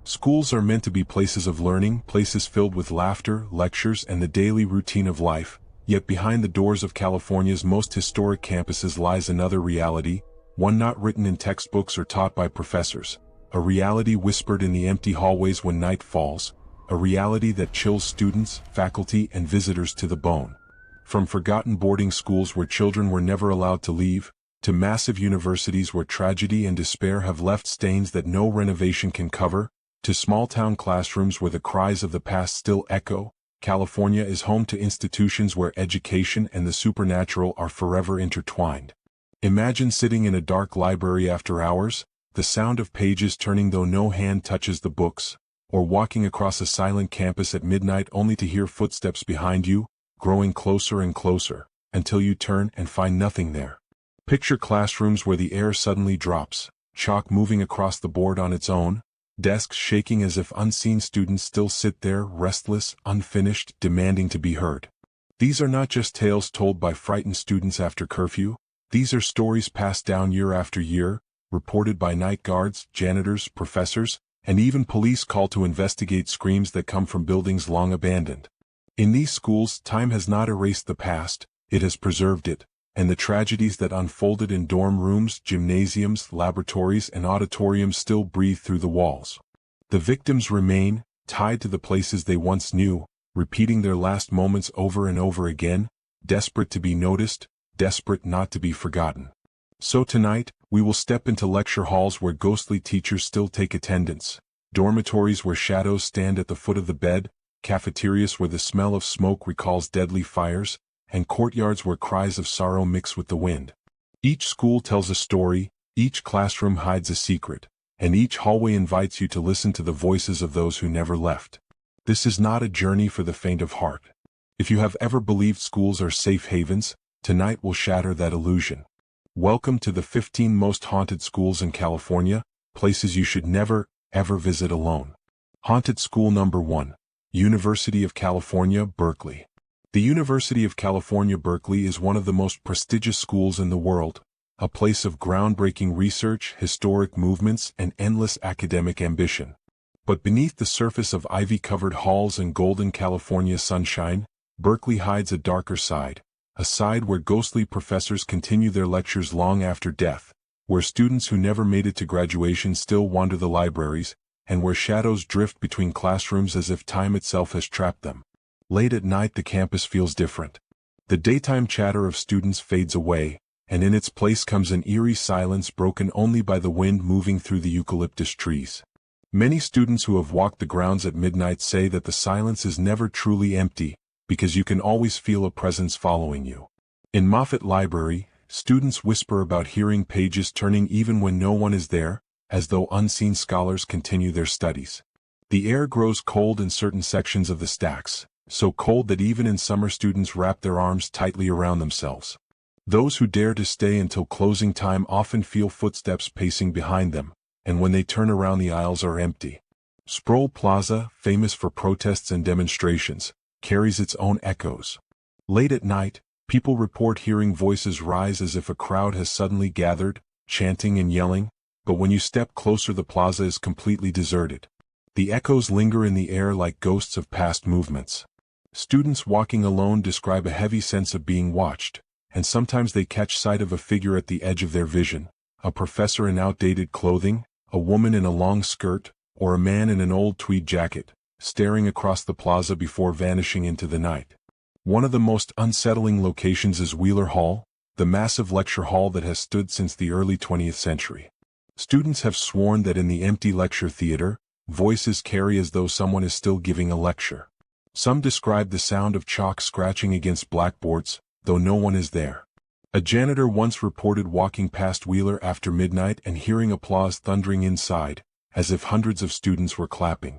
Schools are meant to be places of learning, places filled with laughter, lectures, and the daily routine of life, yet behind the doors of California's most historic campuses lies another reality, one not written in textbooks or taught by professors, a reality whispered in the empty hallways when night falls, a reality that chills students, faculty, and visitors to the bone. From forgotten boarding schools where children were never allowed to leave, to massive universities where tragedy and despair have left stains that no renovation can cover, to small-town classrooms where the cries of the past still echo, California is home to institutions where education and the supernatural are forever intertwined. Imagine sitting in a dark library after hours, the sound of pages turning though no hand touches the books, or walking across a silent campus at midnight only to hear footsteps behind you, growing closer and closer, until you turn and find nothing there. Picture classrooms where the air suddenly drops, chalk moving across the board on its own, desks shaking as if unseen students still sit there, restless, unfinished, demanding to be heard. These are not just tales told by frightened students after curfew, these are stories passed down year after year, reported by night guards, janitors, professors, and even police called to investigate screams that come from buildings long abandoned. In these schools, time has not erased the past, it has preserved it, and the tragedies that unfolded in dorm rooms, gymnasiums, laboratories, and auditoriums still breathe through the walls. The victims remain, tied to the places they once knew, repeating their last moments over and over again, desperate to be noticed, desperate not to be forgotten. So tonight, we will step into lecture halls where ghostly teachers still take attendance, dormitories where shadows stand at the foot of the bed, cafeterias where the smell of smoke recalls deadly fires, and courtyards where cries of sorrow mix with the wind. Each school tells a story, each classroom hides a secret, and each hallway invites you to listen to the voices of those who never left. This is not a journey for the faint of heart. If you have ever believed schools are safe havens, tonight will shatter that illusion. Welcome to the 15 most haunted schools in California, places you should never, ever visit alone. Haunted School Number 1. University of California, Berkeley. The University of California, Berkeley is one of the most prestigious schools in the world, a place of groundbreaking research, historic movements, and endless academic ambition. But beneath the surface of ivy-covered halls and golden California sunshine, Berkeley hides a darker side, a side where ghostly professors continue their lectures long after death, where students who never made it to graduation still wander the libraries, and where shadows drift between classrooms as if time itself has trapped them. Late at night the campus feels different. The daytime chatter of students fades away, and in its place comes an eerie silence broken only by the wind moving through the eucalyptus trees. Many students who have walked the grounds at midnight say that the silence is never truly empty, because you can always feel a presence following you. In Moffett Library, students whisper about hearing pages turning even when no one is there, as though unseen scholars continue their studies. The air grows cold in certain sections of the stacks, so cold that even in summer students wrap their arms tightly around themselves. Those who dare to stay until closing time often feel footsteps pacing behind them, and when they turn around the aisles are empty. Sproul Plaza, famous for protests and demonstrations, carries its own echoes. Late at night, people report hearing voices rise as if a crowd has suddenly gathered, chanting and yelling, but when you step closer the plaza is completely deserted. The echoes linger in the air like ghosts of past movements. Students walking alone describe a heavy sense of being watched, and sometimes they catch sight of a figure at the edge of their vision, a professor in outdated clothing, a woman in a long skirt, or a man in an old tweed jacket, staring across the plaza before vanishing into the night. One of the most unsettling locations is Wheeler Hall, the massive lecture hall that has stood since the early 20th century. Students have sworn that in the empty lecture theater, voices carry as though someone is still giving a lecture. Some describe the sound of chalk scratching against blackboards, though no one is there. A janitor once reported walking past Wheeler after midnight and hearing applause thundering inside, as if hundreds of students were clapping.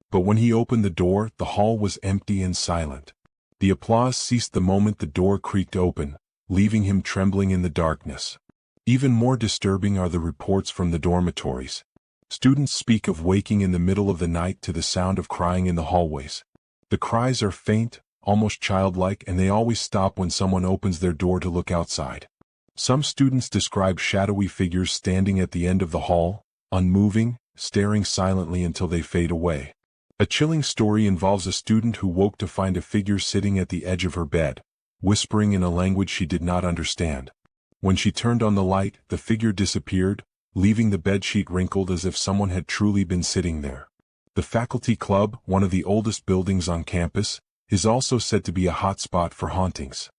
But when he opened the door, the hall was empty and silent. The applause ceased the moment the door creaked open, leaving him trembling in the darkness. Even more disturbing are the reports from the dormitories. Students speak of waking in the middle of the night to the sound of crying in the hallways. The cries are faint, almost childlike, and they always stop when someone opens their door to look outside. Some students describe shadowy figures standing at the end of the hall, unmoving, staring silently until they fade away. A chilling story involves a student who woke to find a figure sitting at the edge of her bed, whispering in a language she did not understand. When she turned on the light, the figure disappeared, leaving the bedsheet wrinkled as if someone had truly been sitting there. The faculty club, one of the oldest buildings on campus, is also said to be a hotspot for hauntings.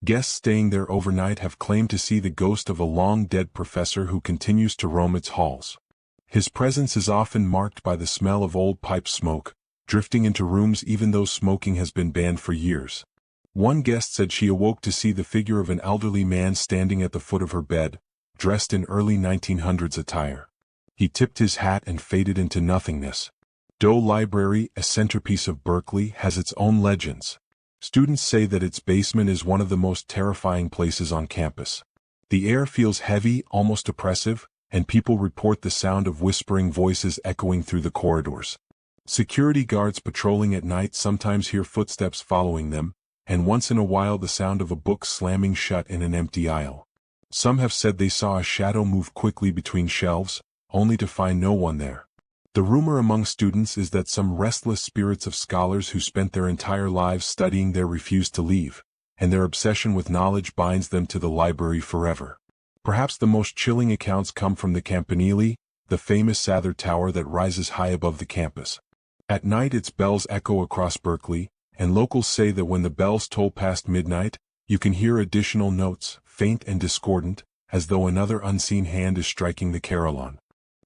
Guests staying there overnight have claimed to see the ghost of a long-dead professor who continues to roam its halls. His presence is often marked by the smell of old pipe smoke, drifting into rooms even though smoking has been banned for years. One guest said she awoke to see the figure of an elderly man standing at the foot of her bed, dressed in early 1900s attire. He tipped his hat and faded into nothingness. Doe Library, a centerpiece of Berkeley, has its own legends. Students say that its basement is one of the most terrifying places on campus. The air feels heavy, almost oppressive, and people report the sound of whispering voices echoing through the corridors. Security guards patrolling at night sometimes hear footsteps following them, and once in a while the sound of a book slamming shut in an empty aisle. Some have said they saw a shadow move quickly between shelves, only to find no one there. The rumor among students is that some restless spirits of scholars who spent their entire lives studying there refuse to leave, and their obsession with knowledge binds them to the library forever. Perhaps the most chilling accounts come from the Campanile, the famous Sather Tower that rises high above the campus. At night its bells echo across Berkeley, and locals say that when the bells toll past midnight, you can hear additional notes, faint and discordant, as though another unseen hand is striking the carillon.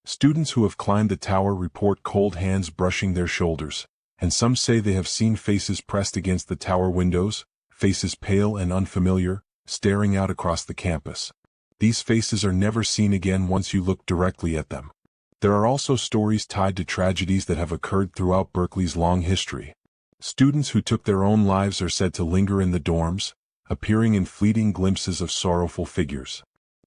Students who have climbed the tower report cold hands brushing their shoulders, and some say they have seen faces pressed against the tower windows, faces pale and unfamiliar, staring out across the campus. These faces are never seen again once you look directly at them. There are also stories tied to tragedies that have occurred throughout Berkeley's long history. Students who took their own lives are said to linger in the dorms, appearing in fleeting glimpses of sorrowful figures.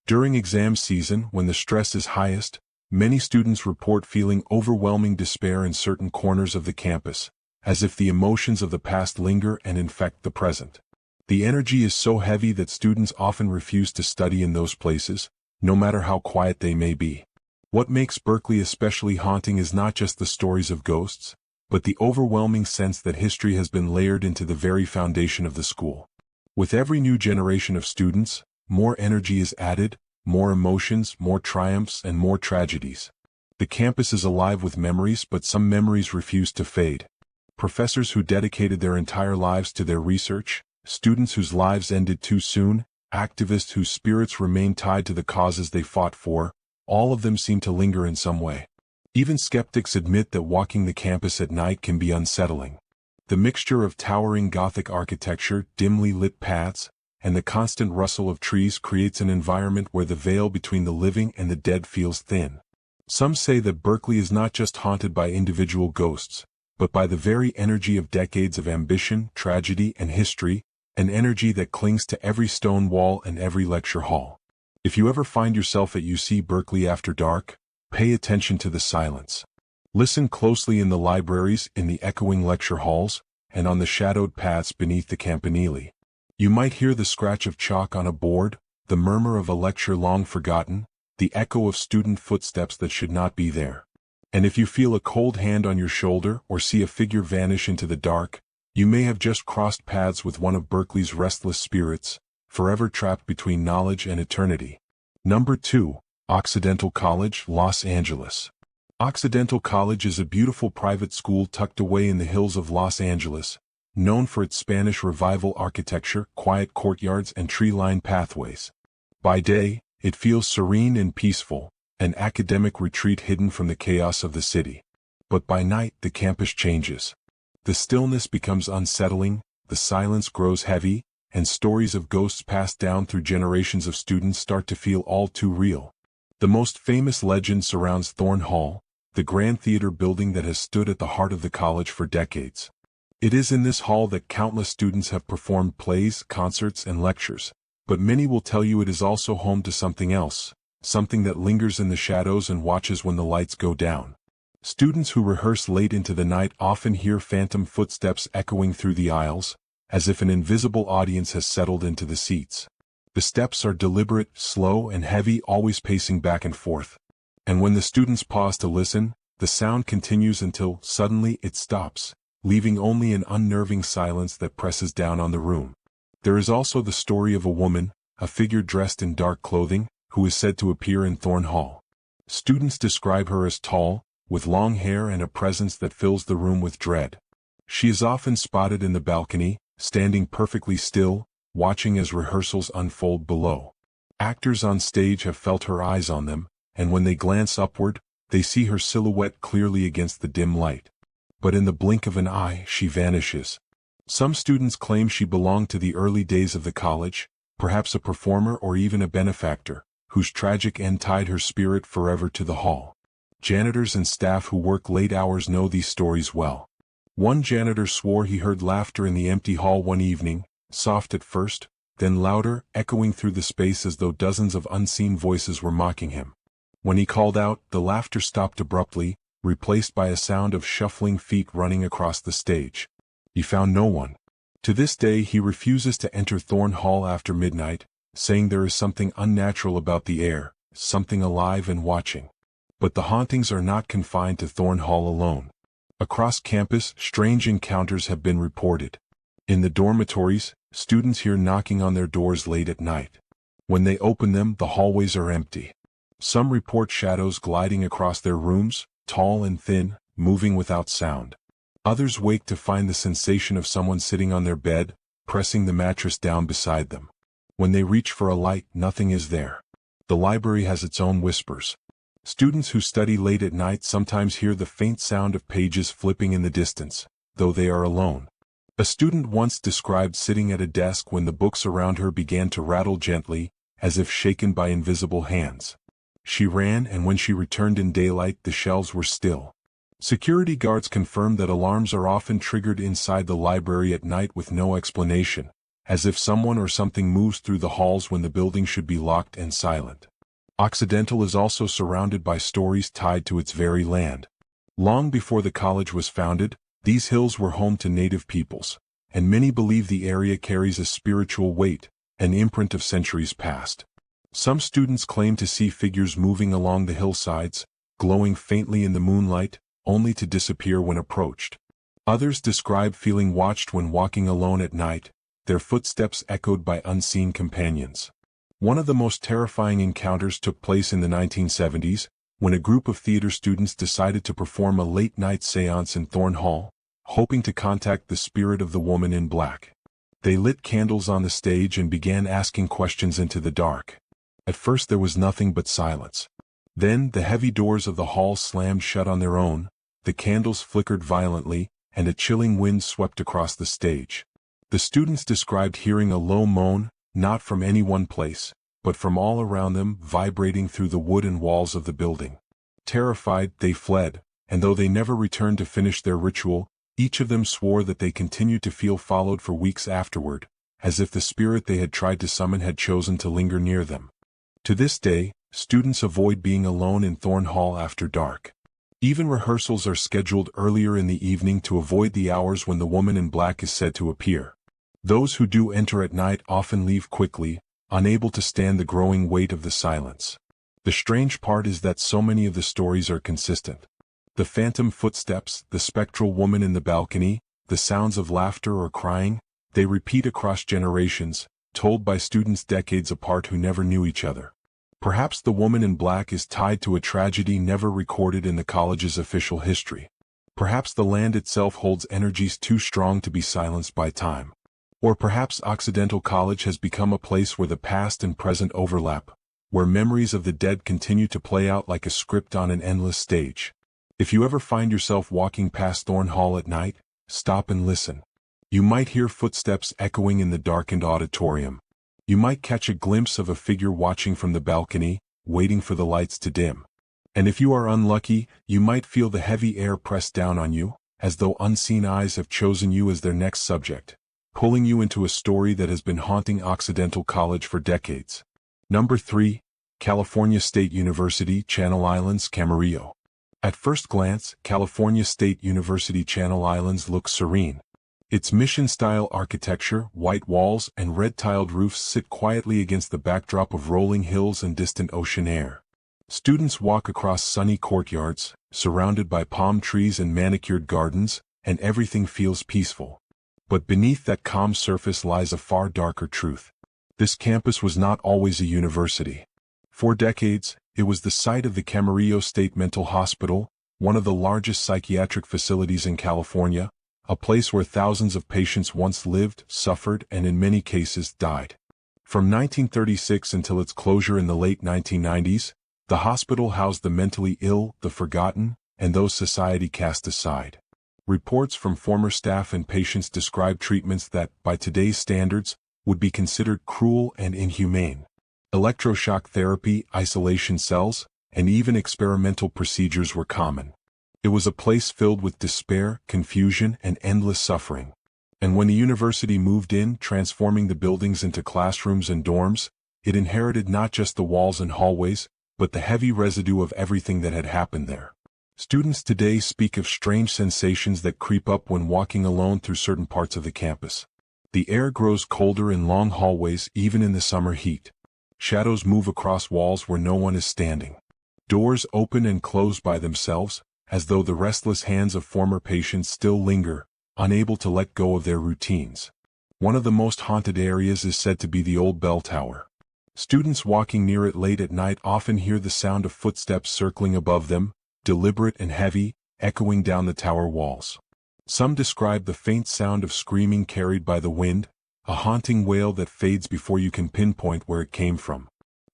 During exam season, when the stress is highest, many students report feeling overwhelming despair in certain corners of the campus, as if the emotions of the past linger and infect the present. The energy is so heavy that students often refuse to study in those places, no matter how quiet they may be. What makes Berkeley especially haunting is not just the stories of ghosts, but the overwhelming sense that history has been layered into the very foundation of the school. With every new generation of students, more energy is added, more emotions, more triumphs, and more tragedies. The campus is alive with memories, but some memories refuse to fade. Professors who dedicated their entire lives to their research, students whose lives ended too soon, activists whose spirits remain tied to the causes they fought for, all of them seem to linger in some way. Even skeptics admit that walking the campus at night can be unsettling. The mixture of towering Gothic architecture, dimly lit paths, and the constant rustle of trees creates an environment where the veil between the living and the dead feels thin. Some say that Berkeley is not just haunted by individual ghosts, but by the very energy of decades of ambition, tragedy, and history, an energy that clings to every stone wall and every lecture hall. If you ever find yourself at UC Berkeley after dark, pay attention to the silence. Listen closely in the libraries, in the echoing lecture halls, and on the shadowed paths beneath the campanile. You might hear the scratch of chalk on a board, the murmur of a lecture long forgotten, the echo of student footsteps that should not be there. And if you feel a cold hand on your shoulder or see a figure vanish into the dark, you may have just crossed paths with one of Berkeley's restless spirits, forever trapped between knowledge and eternity. Number 2. Occidental College, Los Angeles. Occidental College is a beautiful private school tucked away in the hills of Los Angeles, known for its Spanish Revival architecture, quiet courtyards, and tree-lined pathways. By day, it feels serene and peaceful, an academic retreat hidden from the chaos of the city. But by night, the campus changes. The stillness becomes unsettling, the silence grows heavy, and stories of ghosts passed down through generations of students start to feel all too real. The most famous legend surrounds Thorne Hall, the grand theater building that has stood at the heart of the college for decades. It is in this hall that countless students have performed plays, concerts, and lectures, but many will tell you it is also home to something else, something that lingers in the shadows and watches when the lights go down. Students who rehearse late into the night often hear phantom footsteps echoing through the aisles, as if an invisible audience has settled into the seats. The steps are deliberate, slow, and heavy, always pacing back and forth. And when the students pause to listen, the sound continues until, suddenly, it stops, leaving only an unnerving silence that presses down on the room. There is also the story of a woman, a figure dressed in dark clothing, who is said to appear in Thorn Hall. Students describe her as tall, with long hair and a presence that fills the room with dread. She is often spotted in the balcony, standing perfectly still, watching as rehearsals unfold below. Actors on stage have felt her eyes on them, and when they glance upward, they see her silhouette clearly against the dim light. But in the blink of an eye, she vanishes. Some students claim she belonged to the early days of the college, perhaps a performer or even a benefactor, whose tragic end tied her spirit forever to the hall. Janitors and staff who work late hours know these stories well. One janitor swore he heard laughter in the empty hall one evening, soft at first, then louder, echoing through the space as though dozens of unseen voices were mocking him. When he called out, the laughter stopped abruptly, replaced by a sound of shuffling feet running across the stage. He found no one. To this day he refuses to enter Thorn Hall after midnight, saying there is something unnatural about the air, something alive and watching. But the hauntings are not confined to Thorn Hall alone. Across campus, strange encounters have been reported. In the dormitories, students hear knocking on their doors late at night. When they open them, the hallways are empty. Some report shadows gliding across their rooms, tall and thin, moving without sound. Others wake to find the sensation of someone sitting on their bed, pressing the mattress down beside them. When they reach for a light, nothing is there. The library has its own whispers. Students who study late at night sometimes hear the faint sound of pages flipping in the distance, though they are alone. A student once described sitting at a desk when the books around her began to rattle gently, as if shaken by invisible hands. She ran, and when she returned in daylight, the shelves were still. Security guards confirmed that alarms are often triggered inside the library at night with no explanation, as if someone or something moves through the halls when the building should be locked and silent. Occidental is also surrounded by stories tied to its very land. Long before the college was founded, these hills were home to native peoples, and many believe the area carries a spiritual weight, an imprint of centuries past. Some students claim to see figures moving along the hillsides, glowing faintly in the moonlight, only to disappear when approached. Others describe feeling watched when walking alone at night, their footsteps echoed by unseen companions. One of the most terrifying encounters took place in the 1970s, when a group of theater students decided to perform a late-night séance in Thorn Hall, hoping to contact the spirit of the woman in black. They lit candles on the stage and began asking questions into the dark. At first there was nothing but silence. Then the heavy doors of the hall slammed shut on their own, the candles flickered violently, and a chilling wind swept across the stage. The students described hearing a low moan, not from any one place, but from all around them, vibrating through the wooden walls of the building. Terrified, they fled, and though they never returned to finish their ritual, each of them swore that they continued to feel followed for weeks afterward, as if the spirit they had tried to summon had chosen to linger near them. To this day, students avoid being alone in Thorn Hall after dark. Even rehearsals are scheduled earlier in the evening to avoid the hours when the woman in black is said to appear. Those who do enter at night often leave quickly, unable to stand the growing weight of the silence. The strange part is that so many of the stories are consistent. The phantom footsteps, the spectral woman in the balcony, the sounds of laughter or crying, they repeat across generations, told by students decades apart who never knew each other. Perhaps the woman in black is tied to a tragedy never recorded in the college's official history. Perhaps the land itself holds energies too strong to be silenced by time. Or perhaps Occidental College has become a place where the past and present overlap, where memories of the dead continue to play out like a script on an endless stage. If you ever find yourself walking past Thorn Hall at night, stop and listen. You might hear footsteps echoing in the darkened auditorium. You might catch a glimpse of a figure watching from the balcony, waiting for the lights to dim. And if you are unlucky, you might feel the heavy air press down on you, as though unseen eyes have chosen you as their next subject, pulling you into a story that has been haunting Occidental College for decades. Number 3. California State University, Channel Islands, Camarillo. At first glance, California State University Channel Islands looks serene. Its mission-style architecture, white walls, and red-tiled roofs sit quietly against the backdrop of rolling hills and distant ocean air. Students walk across sunny courtyards, surrounded by palm trees and manicured gardens, and everything feels peaceful. But beneath that calm surface lies a far darker truth. This campus was not always a university. For decades, it was the site of the Camarillo State Mental Hospital, one of the largest psychiatric facilities in California, a place where thousands of patients once lived, suffered, and in many cases died. From 1936 until its closure in the late 1990s, the hospital housed the mentally ill, the forgotten, and those society cast aside. Reports from former staff and patients describe treatments that, by today's standards, would be considered cruel and inhumane. Electroshock therapy, isolation cells, and even experimental procedures were common. It was a place filled with despair, confusion, and endless suffering. And when the university moved in, transforming the buildings into classrooms and dorms, it inherited not just the walls and hallways, but the heavy residue of everything that had happened there. Students today speak of strange sensations that creep up when walking alone through certain parts of the campus. The air grows colder in long hallways even in the summer heat. Shadows move across walls where no one is standing. Doors open and close by themselves, as though the restless hands of former patients still linger, unable to let go of their routines. One of the most haunted areas is said to be the old bell tower. Students walking near it late at night often hear the sound of footsteps circling above them, deliberate and heavy, echoing down the tower walls. Some describe the faint sound of screaming carried by the wind, a haunting wail that fades before you can pinpoint where it came from.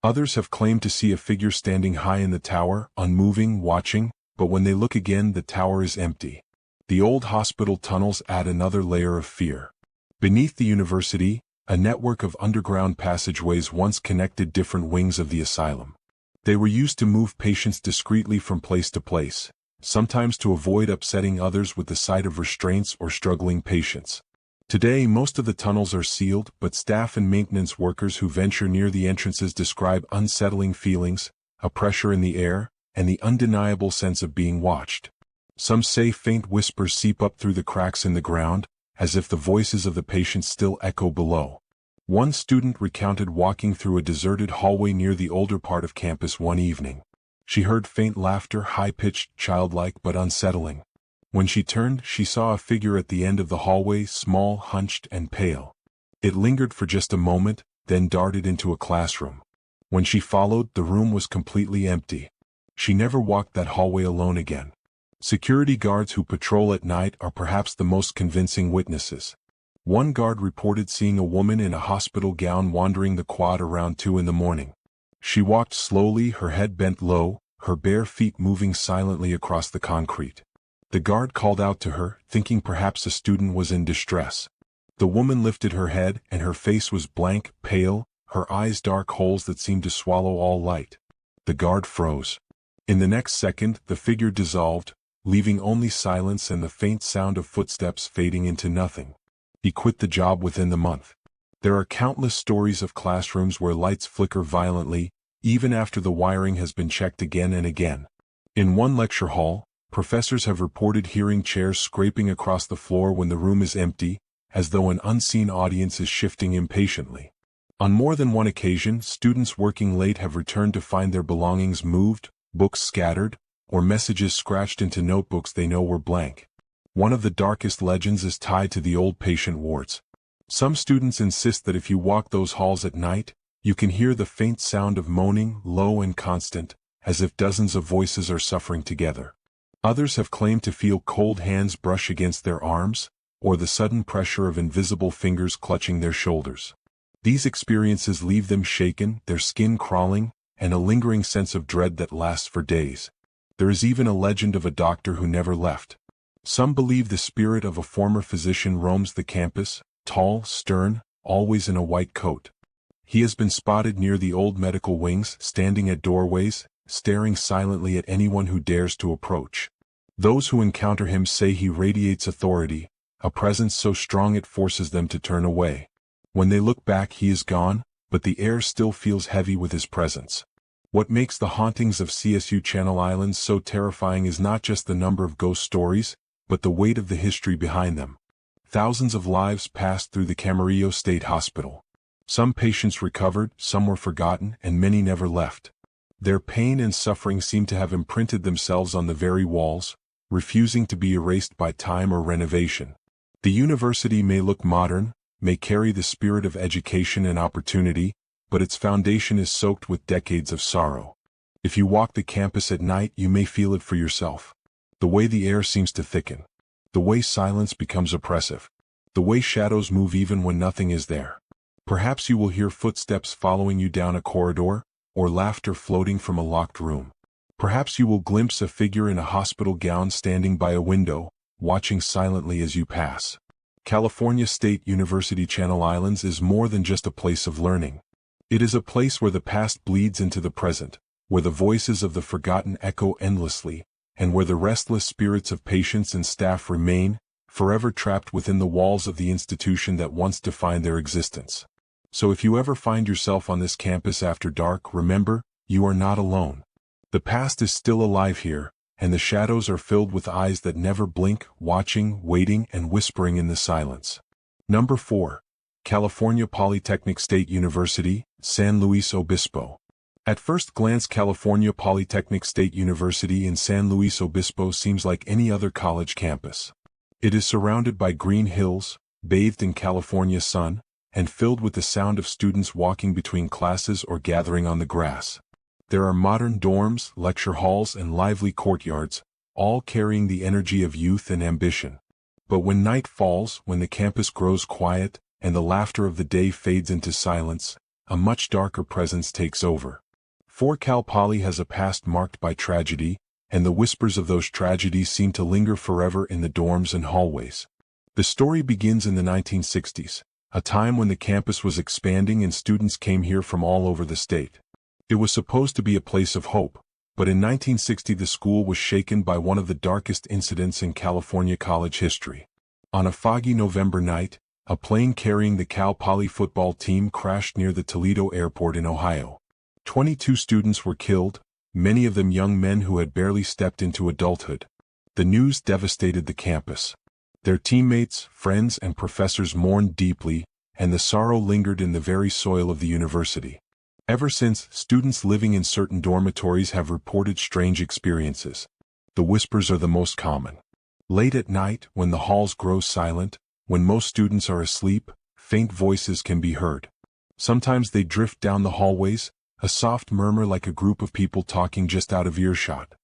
Others have claimed to see a figure standing high in the tower, unmoving, watching, but when they look again the tower is empty. The old hospital tunnels add another layer of fear. Beneath the university, a network of underground passageways once connected different wings of the asylum. They were used to move patients discreetly from place to place, sometimes to avoid upsetting others with the sight of restraints or struggling patients. Today most of the tunnels are sealed, but staff and maintenance workers who venture near the entrances describe unsettling feelings, a pressure in the air, and the undeniable sense of being watched. Some say faint whispers seep up through the cracks in the ground, as if the voices of the patients still echo below. One student recounted walking through a deserted hallway near the older part of campus one evening. She heard faint laughter, high-pitched, childlike but unsettling. When she turned, she saw a figure at the end of the hallway, small, hunched, and pale. It lingered for just a moment, then darted into a classroom. When she followed, the room was completely empty. She never walked that hallway alone again. Security guards who patrol at night are perhaps the most convincing witnesses. One guard reported seeing a woman in a hospital gown wandering the quad around 2 in the morning. She walked slowly, her head bent low, her bare feet moving silently across the concrete. The guard called out to her, thinking perhaps a student was in distress. The woman lifted her head, and her face was blank, pale, her eyes dark holes that seemed to swallow all light. The guard froze. In the next second, the figure dissolved, leaving only silence and the faint sound of footsteps fading into nothing. He quit the job within the month. There are countless stories of classrooms where lights flicker violently, even after the wiring has been checked again and again. In one lecture hall, professors have reported hearing chairs scraping across the floor when the room is empty, as though an unseen audience is shifting impatiently. On more than one occasion, students working late have returned to find their belongings moved, books scattered, or messages scratched into notebooks they know were blank. One of the darkest legends is tied to the old patient wards. Some students insist that if you walk those halls at night, you can hear the faint sound of moaning, low and constant, as if dozens of voices are suffering together. Others have claimed to feel cold hands brush against their arms, or the sudden pressure of invisible fingers clutching their shoulders. These experiences leave them shaken, their skin crawling, and a lingering sense of dread that lasts for days. There is even a legend of a doctor who never left. Some believe the spirit of a former physician roams the campus, tall, stern, always in a white coat. He has been spotted near the old medical wings, standing at doorways, staring silently at anyone who dares to approach. Those who encounter him say he radiates authority, a presence so strong it forces them to turn away. When they look back, he is gone, but the air still feels heavy with his presence. What makes the hauntings of CSU Channel Islands so terrifying is not just the number of ghost stories, but the weight of the history behind them. Thousands of lives passed through the Camarillo State Hospital. Some patients recovered, some were forgotten, and many never left. Their pain and suffering seem to have imprinted themselves on the very walls, refusing to be erased by time or renovation. The university may look modern, may carry the spirit of education and opportunity, but its foundation is soaked with decades of sorrow. If you walk the campus at night, you may feel it for yourself. The way the air seems to thicken. The way silence becomes oppressive. The way shadows move even when nothing is there. Perhaps you will hear footsteps following you down a corridor, or laughter floating from a locked room. Perhaps you will glimpse a figure in a hospital gown standing by a window, watching silently as you pass. California State University Channel Islands is more than just a place of learning. It is a place where the past bleeds into the present, where the voices of the forgotten echo endlessly, and where the restless spirits of patients and staff remain, forever trapped within the walls of the institution that once defined their existence. So if you ever find yourself on this campus after dark, remember, you are not alone. The past is still alive here, and the shadows are filled with eyes that never blink, watching, waiting, and whispering in the silence. Number 4. California Polytechnic State University, San Luis Obispo. At first glance, California Polytechnic State University in San Luis Obispo seems like any other college campus. It is surrounded by green hills, bathed in California sun, and filled with the sound of students walking between classes or gathering on the grass. There are modern dorms, lecture halls, and lively courtyards, all carrying the energy of youth and ambition. But when night falls, when the campus grows quiet, and the laughter of the day fades into silence, a much darker presence takes over. For Cal Poly has a past marked by tragedy, and the whispers of those tragedies seem to linger forever in the dorms and hallways. The story begins in the 1960s, a time when the campus was expanding and students came here from all over the state. It was supposed to be a place of hope, but in 1960 the school was shaken by one of the darkest incidents in California college history. On a foggy November night, a plane carrying the Cal Poly football team crashed near the Toledo airport in Ohio. 22 students were killed, many of them young men who had barely stepped into adulthood. The news devastated the campus. Their teammates, friends, and professors mourned deeply, and the sorrow lingered in the very soil of the university. Ever since, students living in certain dormitories have reported strange experiences. The whispers are the most common. Late at night, when the halls grow silent, when most students are asleep, faint voices can be heard. Sometimes they drift down the hallways, a soft murmur like a group of people talking just out of earshot.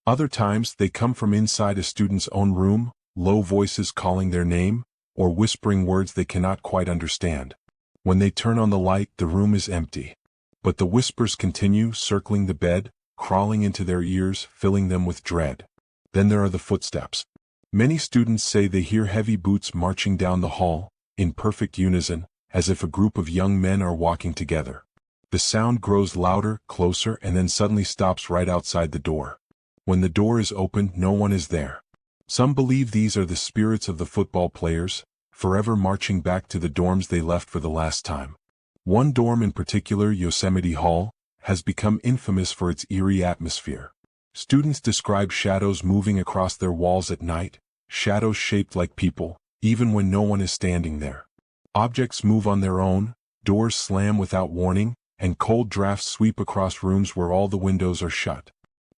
Other times, they come from inside a student's own room, low voices calling their name, or whispering words they cannot quite understand. When they turn on the light, the room is empty. But the whispers continue, circling the bed, crawling into their ears, filling them with dread. Then there are the footsteps. Many students say they hear heavy boots marching down the hall, in perfect unison, as if a group of young men are walking together. The sound grows louder, closer, and then suddenly stops right outside the door. When the door is opened, no one is there. Some believe these are the spirits of the football players, forever marching back to the dorms they left for the last time. One dorm in particular, Yosemite Hall, has become infamous for its eerie atmosphere. Students describe shadows moving across their walls at night, shadows shaped like people, even when no one is standing there. Objects move on their own, doors slam without warning, and cold drafts sweep across rooms where all the windows are shut.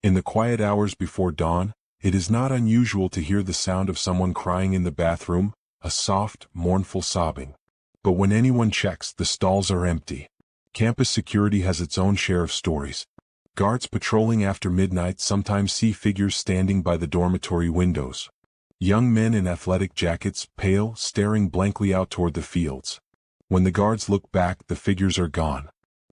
In the quiet hours before dawn, it is not unusual to hear the sound of someone crying in the bathroom, a soft, mournful sobbing. But when anyone checks, the stalls are empty. Campus security has its own share of stories. Guards patrolling after midnight sometimes see figures standing by the dormitory windows. Young men in athletic jackets, pale, staring blankly out toward the fields. When the guards look back, the figures are gone.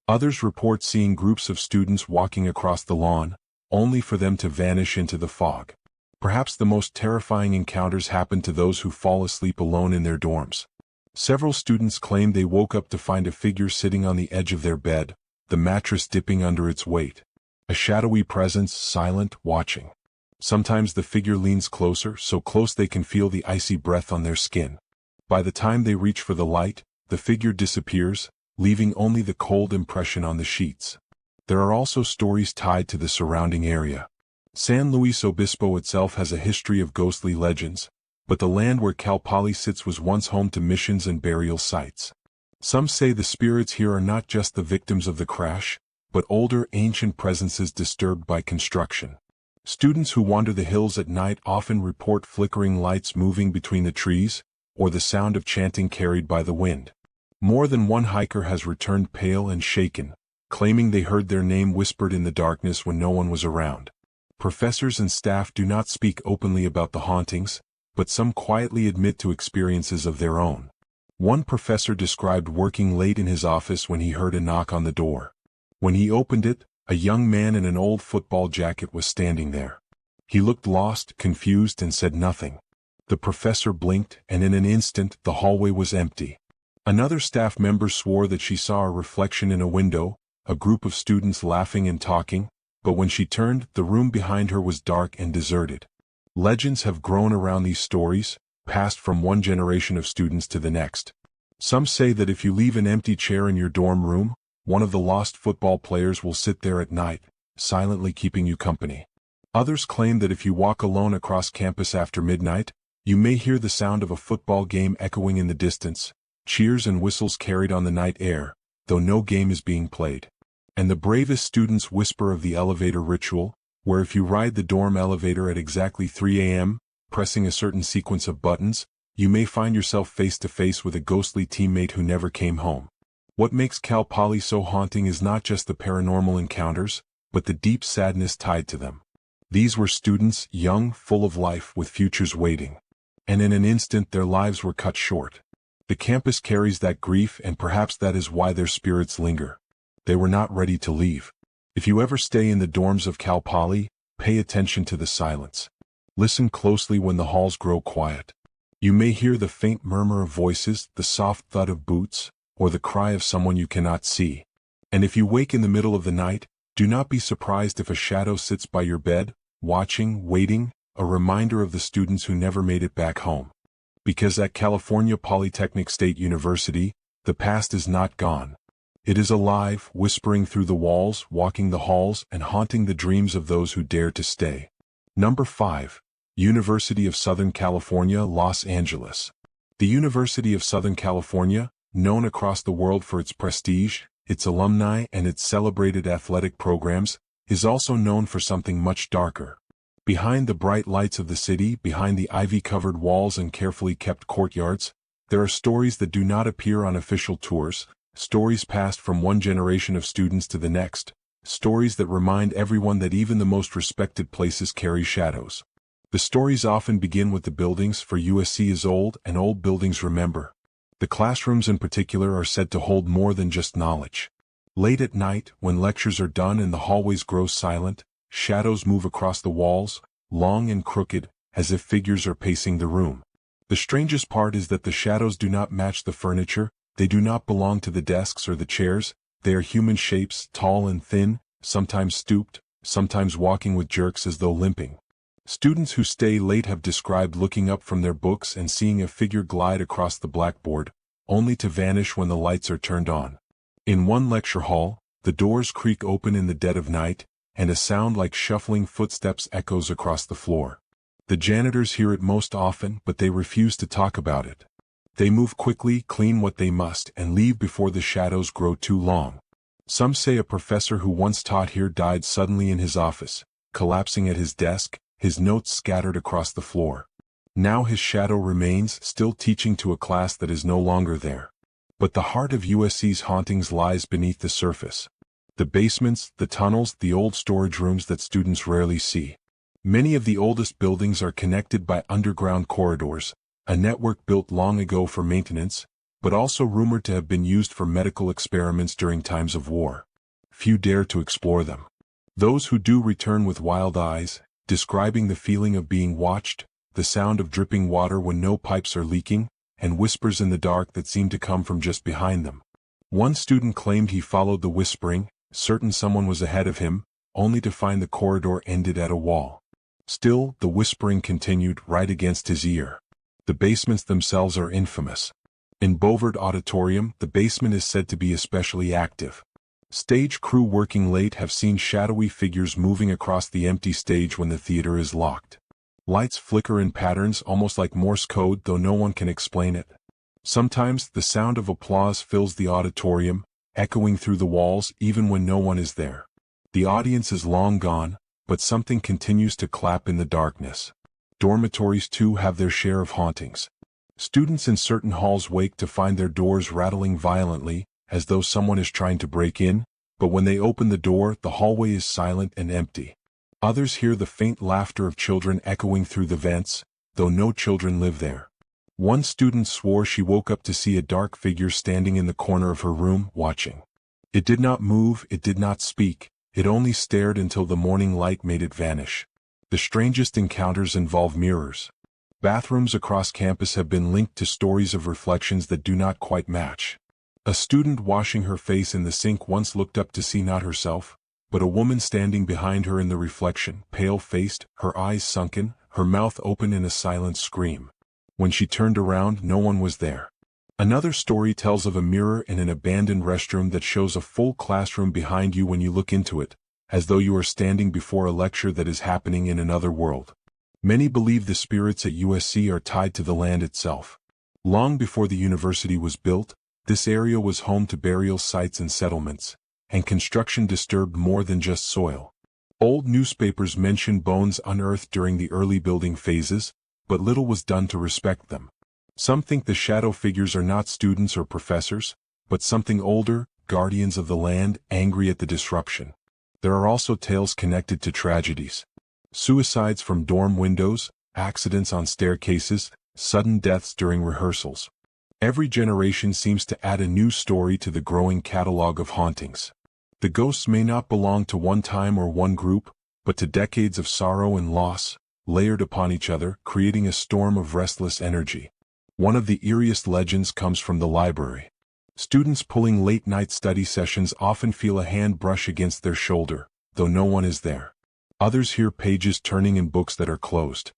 Others report seeing groups of students walking across the lawn, only for them to vanish into the fog. Perhaps the most terrifying encounters happen to those who fall asleep alone in their dorms. Several students claim they woke up to find a figure sitting on the edge of their bed, the mattress dipping under its weight. A shadowy presence, silent, watching. Sometimes the figure leans closer, so close they can feel the icy breath on their skin. By the time they reach for the light, the figure disappears, leaving only the cold impression on the sheets. There are also stories tied to the surrounding area. San Luis Obispo itself has a history of ghostly legends, but the land where Cal Poly sits was once home to missions and burial sites. Some say the spirits here are not just the victims of the crash, but older, ancient presences disturbed by construction. Students who wander the hills at night often report flickering lights moving between the trees, or the sound of chanting carried by the wind. More than one hiker has returned pale and shaken, claiming they heard their name whispered in the darkness when no one was around. Professors and staff do not speak openly about the hauntings, but some quietly admit to experiences of their own. One professor described working late in his office when he heard a knock on the door. When he opened it, a young man in an old football jacket was standing there. He looked lost, confused, and said nothing. The professor blinked, and in an instant the hallway was empty. Another staff member swore that she saw a reflection in a window, a group of students laughing and talking, but when she turned, the room behind her was dark and deserted. Legends have grown around these stories, passed from one generation of students to the next. Some say that if you leave an empty chair in your dorm room, one of the lost football players will sit there at night, silently keeping you company. Others claim that if you walk alone across campus after midnight, you may hear the sound of a football game echoing in the distance, cheers and whistles carried on the night air, though no game is being played. And the bravest students whisper of the elevator ritual, where if you ride the dorm elevator at exactly 3 a.m., pressing a certain sequence of buttons, you may find yourself face to face with a ghostly teammate who never came home. What makes Cal Poly so haunting is not just the paranormal encounters, but the deep sadness tied to them. These were students, young, full of life, with futures waiting. And in an instant their lives were cut short. The campus carries that grief, and perhaps that is why their spirits linger. They were not ready to leave. If you ever stay in the dorms of Cal Poly, pay attention to the silence. Listen closely when the halls grow quiet. You may hear the faint murmur of voices, the soft thud of boots, or the cry of someone you cannot see. And if you wake in the middle of the night, do not be surprised if a shadow sits by your bed, watching, waiting, a reminder of the students who never made it back home. Because at California Polytechnic State University, the past is not gone. It is alive, whispering through the walls, walking the halls, and haunting the dreams of those who dare to stay. Number 5. University of Southern California, Los Angeles. The University of Southern California, known across the world for its prestige, its alumni, and its celebrated athletic programs, is also known for something much darker. Behind the bright lights of the city, behind the ivy-covered walls and carefully kept courtyards, there are stories that do not appear on official tours, stories passed from one generation of students to the next, stories that remind everyone that even the most respected places carry shadows. The stories often begin with the buildings, for USC is old, and old buildings remember. The classrooms in particular are said to hold more than just knowledge. Late at night, when lectures are done and the hallways grow silent, shadows move across the walls, long and crooked, as if figures are pacing the room. The strangest part is that the shadows do not match the furniture, they do not belong to the desks or the chairs, they are human shapes, tall and thin, sometimes stooped, sometimes walking with jerks as though limping. Students who stay late have described looking up from their books and seeing a figure glide across the blackboard, only to vanish when the lights are turned on. In one lecture hall, the doors creak open in the dead of night, and a sound like shuffling footsteps echoes across the floor. The janitors hear it most often, but they refuse to talk about it. They move quickly, clean what they must, and leave before the shadows grow too long. Some say a professor who once taught here died suddenly in his office, collapsing at his desk, his notes scattered across the floor. Now his shadow remains, still teaching to a class that is no longer there. But the heart of USC's hauntings lies beneath the surface. The basements, the tunnels, the old storage rooms that students rarely see. Many of the oldest buildings are connected by underground corridors, a network built long ago for maintenance, but also rumored to have been used for medical experiments during times of war. Few dare to explore them. Those who do return with wild eyes, describing the feeling of being watched, the sound of dripping water when no pipes are leaking, and whispers in the dark that seem to come from just behind them. One student claimed he followed the whispering, certain someone was ahead of him, only to find the corridor ended at a wall. Still, the whispering continued right against his ear. The basements themselves are infamous. In Bovard Auditorium, the basement is said to be especially active. Stage crew working late have seen shadowy figures moving across the empty stage when the theater is locked. Lights flicker in patterns almost like Morse code, though no one can explain it. Sometimes, the sound of applause fills the auditorium, echoing through the walls even when no one is there. The audience is long gone, but something continues to clap in the darkness. Dormitories too have their share of hauntings. Students in certain halls wake to find their doors rattling violently, as though someone is trying to break in, but when they open the door, the hallway is silent and empty. Others hear the faint laughter of children echoing through the vents, though no children live there. One student swore she woke up to see a dark figure standing in the corner of her room, watching. It did not move, it did not speak, it only stared until the morning light made it vanish. The strangest encounters involve mirrors. Bathrooms across campus have been linked to stories of reflections that do not quite match. A student washing her face in the sink once looked up to see not herself, but a woman standing behind her in the reflection, pale-faced, her eyes sunken, her mouth open in a silent scream. When she turned around, no one was there. Another story tells of a mirror in an abandoned restroom that shows a full classroom behind you when you look into it, as though you are standing before a lecture that is happening in another world. Many believe the spirits at USC are tied to the land itself. Long before the university was built, this area was home to burial sites and settlements, and construction disturbed more than just soil. Old newspapers mention bones unearthed during the early building phases, but little was done to respect them. Some think the shadow figures are not students or professors, but something older, guardians of the land, angry at the disruption. There are also tales connected to tragedies. Suicides from dorm windows, accidents on staircases, sudden deaths during rehearsals. Every generation seems to add a new story to the growing catalog of hauntings. The ghosts may not belong to one time or one group, but to decades of sorrow and loss, layered upon each other, creating a storm of restless energy. One of the eeriest legends comes from the library. Students pulling late-night study sessions often feel a hand brush against their shoulder, though no one is there. Others hear pages turning in books that are closed.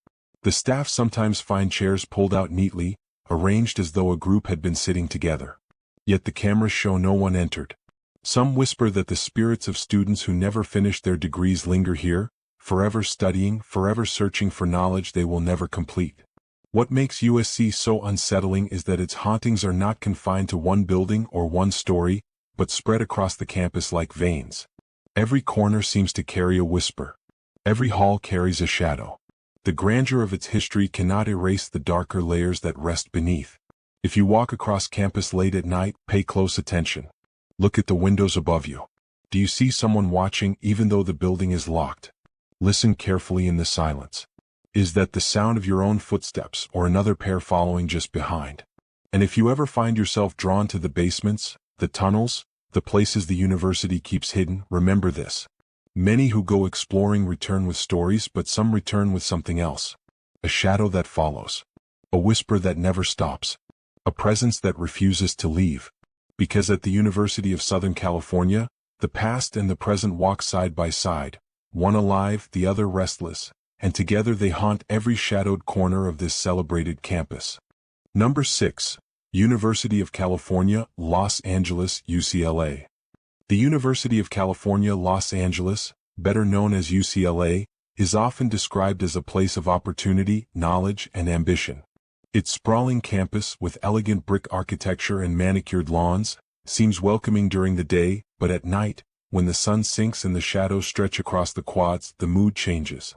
The staff sometimes find chairs pulled out neatly, arranged as though a group had been sitting together. Yet the cameras show no one entered. Some whisper that the spirits of students who never finished their degrees linger here, forever studying, forever searching for knowledge they will never complete. What makes USC so unsettling is that its hauntings are not confined to one building or one story, but spread across the campus like veins. Every corner seems to carry a whisper. Every hall carries a shadow. The grandeur of its history cannot erase the darker layers that rest beneath. If you walk across campus late at night, pay close attention. Look at the windows above you. Do you see someone watching even though the building is locked? Listen carefully in the silence. Is that the sound of your own footsteps or another pair following just behind? And if you ever find yourself drawn to the basements, the tunnels, the places the university keeps hidden, remember this. Many who go exploring return with stories, but some return with something else. A shadow that follows. A whisper that never stops. A presence that refuses to leave. Because at the University of Southern California, the past and the present walk side by side, one alive, the other restless, and together they haunt every shadowed corner of this celebrated campus. Number 6. University of California, Los Angeles, UCLA. The University of California, Los Angeles, better known as UCLA, is often described as a place of opportunity, knowledge, and ambition. Its sprawling campus, with elegant brick architecture and manicured lawns, seems welcoming during the day, but at night, when the sun sinks and the shadows stretch across the quads, the mood changes.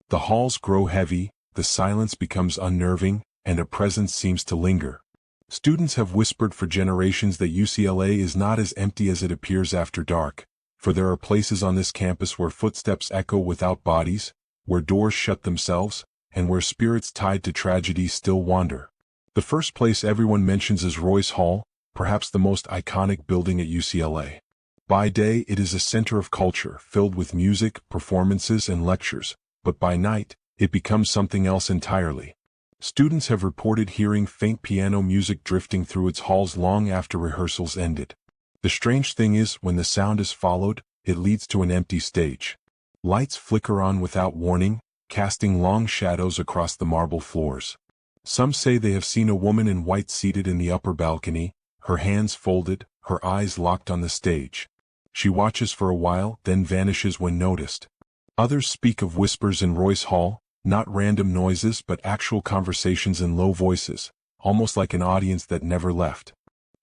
The halls grow heavy, the silence becomes unnerving, and a presence seems to linger. Students have whispered for generations that UCLA is not as empty as it appears after dark, for there are places on this campus where footsteps echo without bodies, where doors shut themselves, and where spirits tied to tragedy still wander. The first place everyone mentions is Royce Hall, perhaps the most iconic building at UCLA. By day, it is a center of culture, filled with music, performances, and lectures, but by night, it becomes something else entirely. Students have reported hearing faint piano music drifting through its halls long after rehearsals ended. The strange thing is, when the sound is followed, it leads to an empty stage. Lights flicker on without warning, casting long shadows across the marble floors. Some say they have seen a woman in white seated in the upper balcony, her hands folded, her eyes locked on the stage. She watches for a while, then vanishes when noticed. Others speak of whispers in Royce Hall, not random noises but actual conversations in low voices, almost like an audience that never left.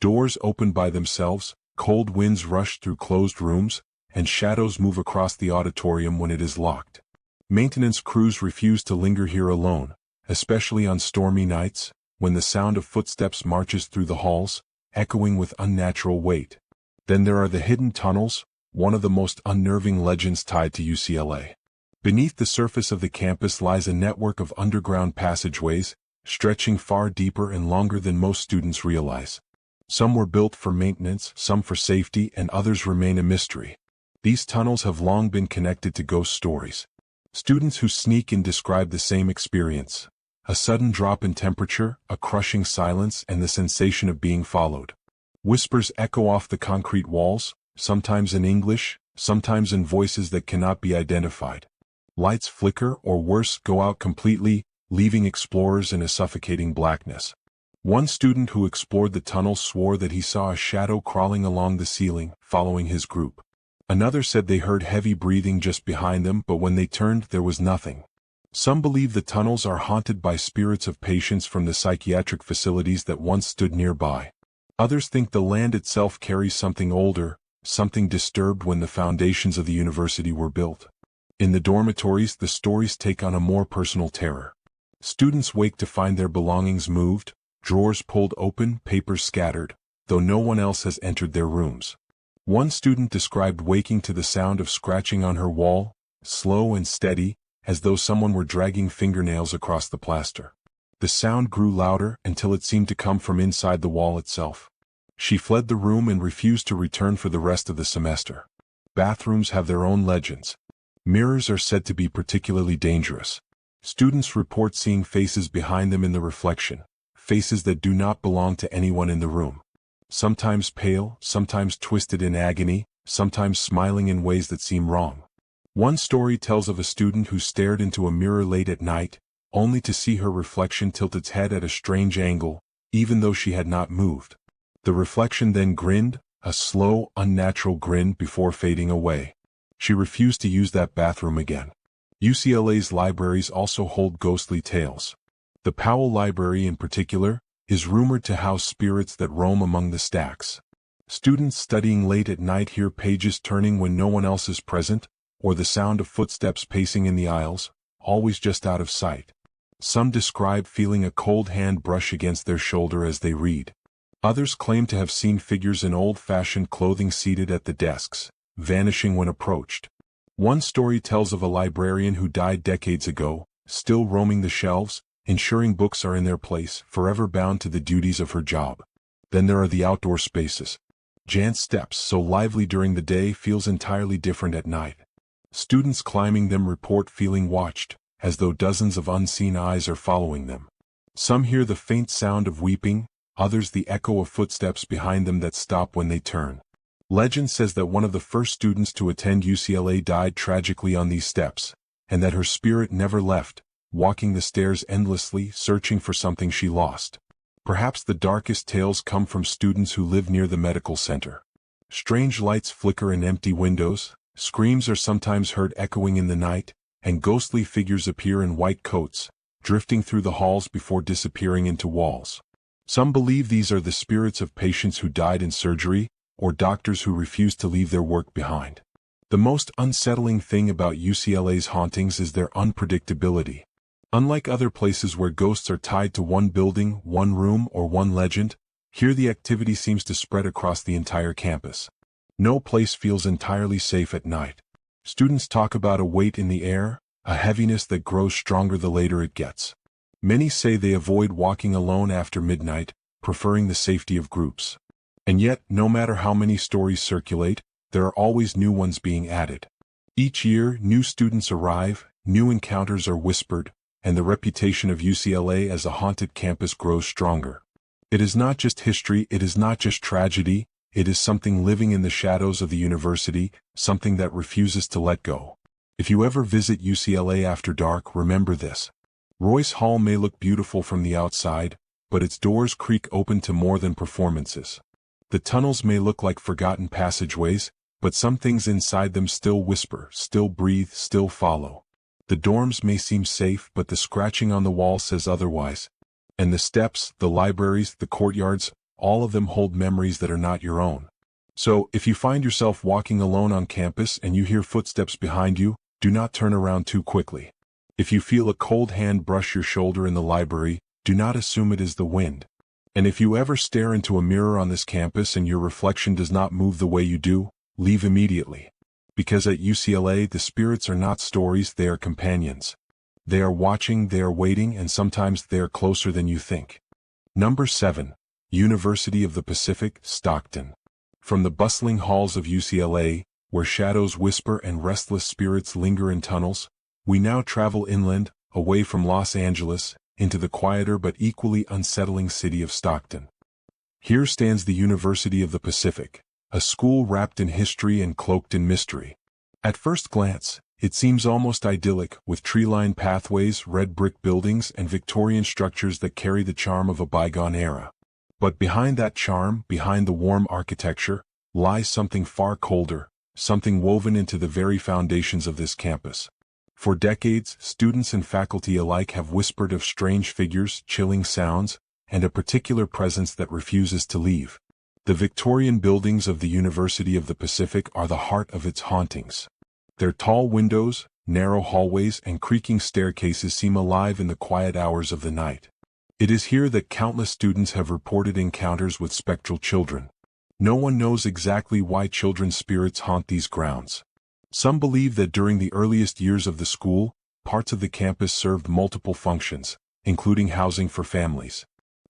Doors open by themselves, Cold winds rush through closed rooms, and shadows move across the auditorium when it is locked. Maintenance crews refuse to linger here alone, especially on stormy nights, when the sound of footsteps marches through the halls, echoing with unnatural weight. Then there are the hidden tunnels, one of the most unnerving legends tied to UCLA. Beneath the surface of the campus lies a network of underground passageways, stretching far deeper and longer than most students realize. Some were built for maintenance, some for safety, and others remain a mystery. These tunnels have long been connected to ghost stories. Students who sneak in describe the same experience: a sudden drop in temperature, a crushing silence, and the sensation of being followed. Whispers echo off the concrete walls, sometimes in English, sometimes in voices that cannot be identified. Lights flicker, or worse, go out completely, leaving explorers in a suffocating blackness. One student who explored the tunnel swore that he saw a shadow crawling along the ceiling, following his group. Another said they heard heavy breathing just behind them, but when they turned there was nothing. Some believe the tunnels are haunted by spirits of patients from the psychiatric facilities that once stood nearby. Others think the land itself carries something older, something disturbed when the foundations of the university were built. In the dormitories, the stories take on a more personal terror. Students wake to find their belongings moved, drawers pulled open, papers scattered, though no one else has entered their rooms. One student described waking to the sound of scratching on her wall, slow and steady, as though someone were dragging fingernails across the plaster. The sound grew louder until it seemed to come from inside the wall itself. She fled the room and refused to return for the rest of the semester. Bathrooms have their own legends. Mirrors are said to be particularly dangerous. Students report seeing faces behind them in the reflection, faces that do not belong to anyone in the room. Sometimes pale, sometimes twisted in agony, sometimes smiling in ways that seem wrong. One story tells of a student who stared into a mirror late at night, only to see her reflection tilt its head at a strange angle, even though she had not moved. The reflection then grinned, a slow, unnatural grin, before fading away. She refused to use that bathroom again. UCLA's libraries also hold ghostly tales. The Powell Library in particular is rumored to house spirits that roam among the stacks. Students studying late at night hear pages turning when no one else is present, or the sound of footsteps pacing in the aisles, always just out of sight. Some describe feeling a cold hand brush against their shoulder as they read. Others claim to have seen figures in old-fashioned clothing seated at the desks, vanishing when approached. One story tells of a librarian who died decades ago, still roaming the shelves, ensuring books are in their place, forever bound to the duties of her job. Then there are the outdoor spaces. Jan's steps, so lively during the day, feels entirely different at night. Students climbing them report feeling watched, as though dozens of unseen eyes are following them. Some hear the faint sound of weeping, others the echo of footsteps behind them that stop when they turn. Legend says that one of the first students to attend UCLA died tragically on these steps, and that her spirit never left, walking the stairs endlessly, searching for something she lost. Perhaps the darkest tales come from students who live near the medical center. Strange lights flicker in empty windows, screams are sometimes heard echoing in the night, and ghostly figures appear in white coats, drifting through the halls before disappearing into walls. Some believe these are the spirits of patients who died in surgery, or doctors who refused to leave their work behind. The most unsettling thing about UCLA's hauntings is their unpredictability. Unlike other places where ghosts are tied to one building, one room, or one legend, here the activity seems to spread across the entire campus. No place feels entirely safe at night. Students talk about a weight in the air, a heaviness that grows stronger the later it gets. Many say they avoid walking alone after midnight, preferring the safety of groups. And yet, no matter how many stories circulate, there are always new ones being added. Each year, new students arrive, new encounters are whispered, and the reputation of UCLA as a haunted campus grows stronger. It is not just history, it is not just tragedy, it is something living in the shadows of the university, something that refuses to let go. If you ever visit UCLA after dark, remember this. Royce Hall may look beautiful from the outside, but its doors creak open to more than performances. The tunnels may look like forgotten passageways, but some things inside them still whisper, still breathe, still follow. The dorms may seem safe, but the scratching on the wall says otherwise. And the steps, the libraries, the courtyards, all of them hold memories that are not your own. So, if you find yourself walking alone on campus and you hear footsteps behind you, do not turn around too quickly. If you feel a cold hand brush your shoulder in the library, do not assume it is the wind. And if you ever stare into a mirror on this campus and your reflection does not move the way you do, leave immediately. Because at UCLA, the spirits are not stories, they are companions. They are watching, they are waiting, and sometimes they are closer than you think. Number 7. University of the Pacific, Stockton. From the bustling halls of UCLA, where shadows whisper and restless spirits linger in tunnels, we now travel inland, away from Los Angeles, into the quieter but equally unsettling city of Stockton. Here stands the University of the Pacific, a school wrapped in history and cloaked in mystery. At first glance, it seems almost idyllic, with tree-lined pathways, red brick buildings, and Victorian structures that carry the charm of a bygone era. But behind that charm, behind the warm architecture, lies something far colder, something woven into the very foundations of this campus. For decades, students and faculty alike have whispered of strange figures, chilling sounds, and a particular presence that refuses to leave. The Victorian buildings of the University of the Pacific are the heart of its hauntings. Their tall windows, narrow hallways, and creaking staircases seem alive in the quiet hours of the night. It is here that countless students have reported encounters with spectral children. No one knows exactly why children's spirits haunt these grounds. Some believe that during the earliest years of the school, parts of the campus served multiple functions, including housing for families.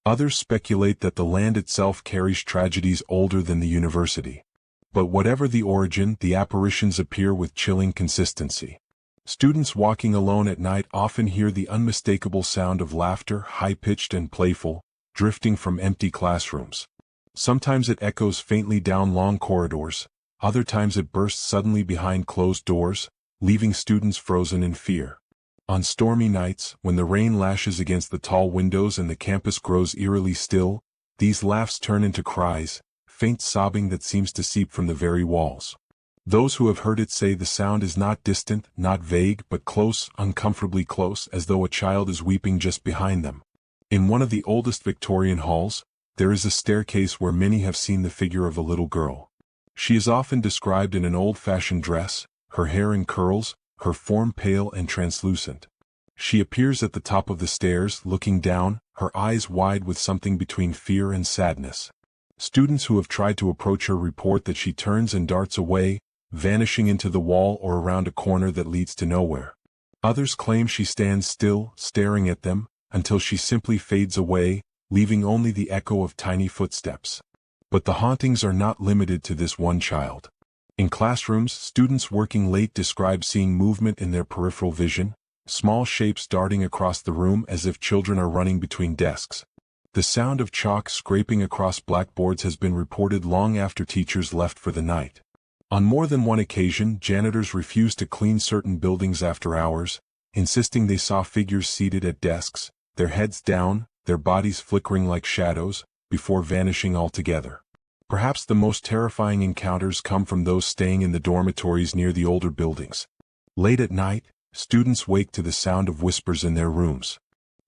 Others speculate that the land itself carries tragedies older than the university. But whatever the origin, the apparitions appear with chilling consistency. Students walking alone at night often hear the unmistakable sound of laughter, high-pitched and playful, drifting from empty classrooms. Sometimes it echoes faintly down long corridors, other times it bursts suddenly behind closed doors, leaving students frozen in fear. On stormy nights, when the rain lashes against the tall windows and the campus grows eerily still, these laughs turn into cries, faint sobbing that seems to seep from the very walls. Those who have heard it say the sound is not distant, not vague, but close, uncomfortably close, as though a child is weeping just behind them. In one of the oldest Victorian halls, there is a staircase where many have seen the figure of a little girl. She is often described in an old-fashioned dress, her hair in curls, her form pale and translucent. She appears at the top of the stairs, looking down, her eyes wide with something between fear and sadness. Students who have tried to approach her report that she turns and darts away, vanishing into the wall or around a corner that leads to nowhere. Others claim she stands still, staring at them, until she simply fades away, leaving only the echo of tiny footsteps. But the hauntings are not limited to this one child. In classrooms, students working late describe seeing movement in their peripheral vision, small shapes darting across the room as if children are running between desks. The sound of chalk scraping across blackboards has been reported long after teachers left for the night. On more than one occasion, janitors refused to clean certain buildings after hours, insisting they saw figures seated at desks, their heads down, their bodies flickering like shadows, before vanishing altogether. Perhaps the most terrifying encounters come from those staying in the dormitories near the older buildings. Late at night, students wake to the sound of whispers in their rooms.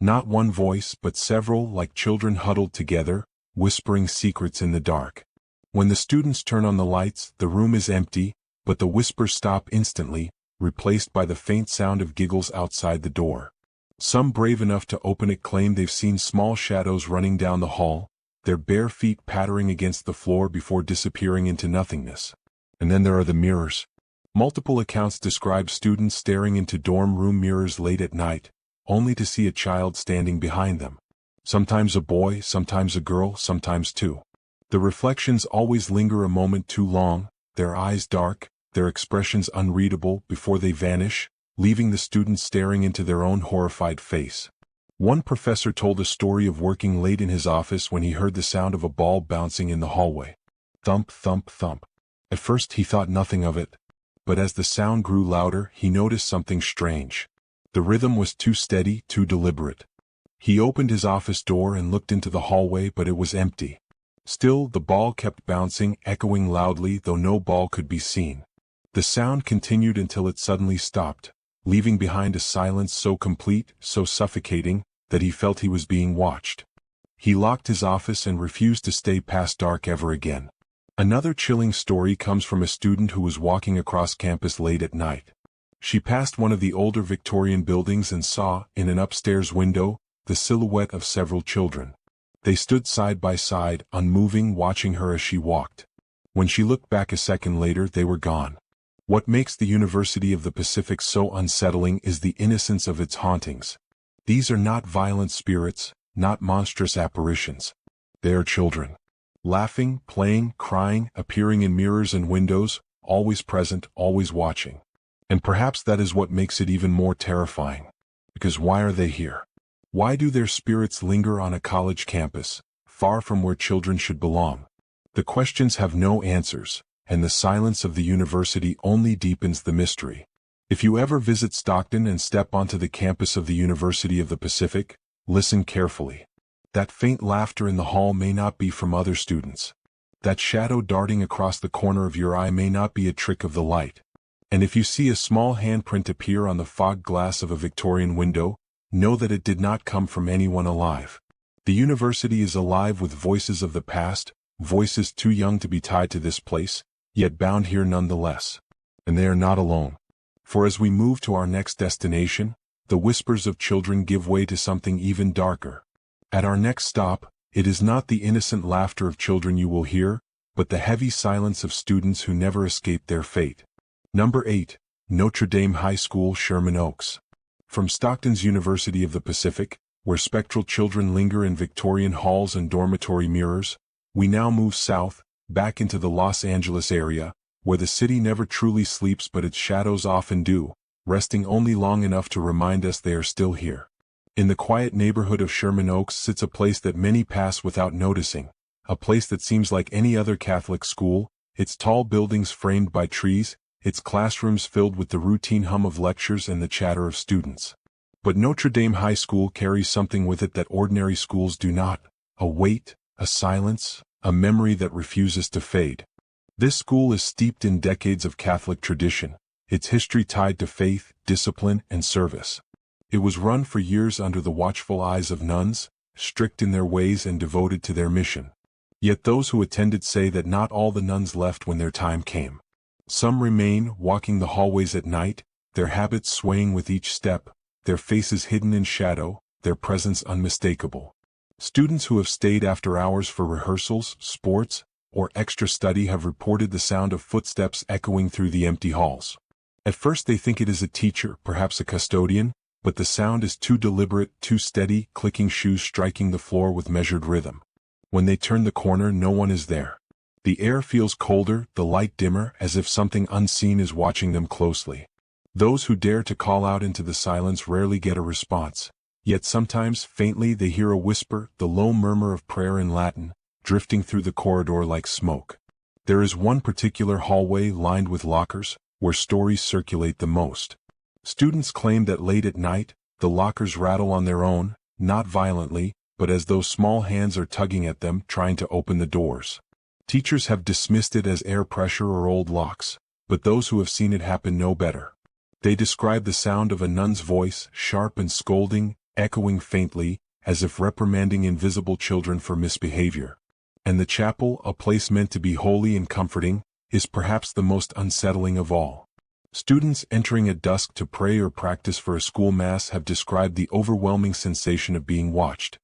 Not one voice, but several, like children huddled together, whispering secrets in the dark. When the students turn on the lights, the room is empty, but the whispers stop instantly, replaced by the faint sound of giggles outside the door. Some brave enough to open it claim they've seen small shadows running down the hall, their bare feet pattering against the floor before disappearing into nothingness. And then there are the mirrors. Multiple accounts describe students staring into dorm room mirrors late at night, only to see a child standing behind them. Sometimes a boy, sometimes a girl, sometimes two. The reflections always linger a moment too long, their eyes dark, their expressions unreadable before they vanish, leaving the students staring into their own horrified face. One professor told a story of working late in his office when he heard the sound of a ball bouncing in the hallway. Thump, thump, thump. At first he thought nothing of it, but as the sound grew louder, he noticed something strange. The rhythm was too steady, too deliberate. He opened his office door and looked into the hallway, but it was empty. Still, the ball kept bouncing, echoing loudly, though no ball could be seen. The sound continued until it suddenly stopped, leaving behind a silence so complete, so suffocating, that he felt he was being watched. He locked his office and refused to stay past dark ever again. Another chilling story comes from a student who was walking across campus late at night. She passed one of the older Victorian buildings and saw, in an upstairs window, the silhouette of several children. They stood side by side, unmoving, watching her as she walked. When she looked back a second later, they were gone. What makes the University of the Pacific so unsettling is the innocence of its hauntings. These are not violent spirits, not monstrous apparitions. They are children. Laughing, playing, crying, appearing in mirrors and windows, always present, always watching. And perhaps that is what makes it even more terrifying. Because why are they here? Why do their spirits linger on a college campus, far from where children should belong? The questions have no answers, and the silence of the university only deepens the mystery. If you ever visit Stockton and step onto the campus of the University of the Pacific, listen carefully. That faint laughter in the hall may not be from other students. That shadow darting across the corner of your eye may not be a trick of the light. And if you see a small handprint appear on the fogged glass of a Victorian window, know that it did not come from anyone alive. The university is alive with voices of the past, voices too young to be tied to this place, yet bound here nonetheless. And they are not alone. For as we move to our next destination, the whispers of children give way to something even darker. At our next stop, it is not the innocent laughter of children you will hear, but the heavy silence of students who never escaped their fate. Number 8. Notre Dame High School, Sherman Oaks. From Stockton's University of the Pacific, where spectral children linger in Victorian halls and dormitory mirrors, we now move south, back into the Los Angeles area, where the city never truly sleeps but its shadows often do, resting only long enough to remind us they are still here. In the quiet neighborhood of Sherman Oaks sits a place that many pass without noticing, a place that seems like any other Catholic school, its tall buildings framed by trees, its classrooms filled with the routine hum of lectures and the chatter of students. But Notre Dame High School carries something with it that ordinary schools do not: a weight, a silence, a memory that refuses to fade. This school is steeped in decades of Catholic tradition, its history tied to faith, discipline, and service. It was run for years under the watchful eyes of nuns, strict in their ways and devoted to their mission. Yet those who attended say that not all the nuns left when their time came. Some remain, walking the hallways at night, their habits swaying with each step, their faces hidden in shadow, their presence unmistakable. Students who have stayed after hours for rehearsals, sports, or extra study have reported the sound of footsteps echoing through the empty halls. At first they think it is a teacher, perhaps a custodian, but the sound is too deliberate, too steady, clicking shoes striking the floor with measured rhythm. When they turn the corner, no one is there. The air feels colder, the light dimmer, as if something unseen is watching them closely. Those who dare to call out into the silence rarely get a response, yet sometimes, faintly, they hear a whisper, the low murmur of prayer in Latin, drifting through the corridor like smoke. There is one particular hallway lined with lockers, where stories circulate the most. Students claim that late at night, the lockers rattle on their own, not violently, but as though small hands are tugging at them, trying to open the doors. Teachers have dismissed it as air pressure or old locks, but those who have seen it happen know better. They describe the sound of a nun's voice, sharp and scolding, echoing faintly, as if reprimanding invisible children for misbehavior. And the chapel, a place meant to be holy and comforting, is perhaps the most unsettling of all. Students entering at dusk to pray or practice for a school mass have described the overwhelming sensation of being watched.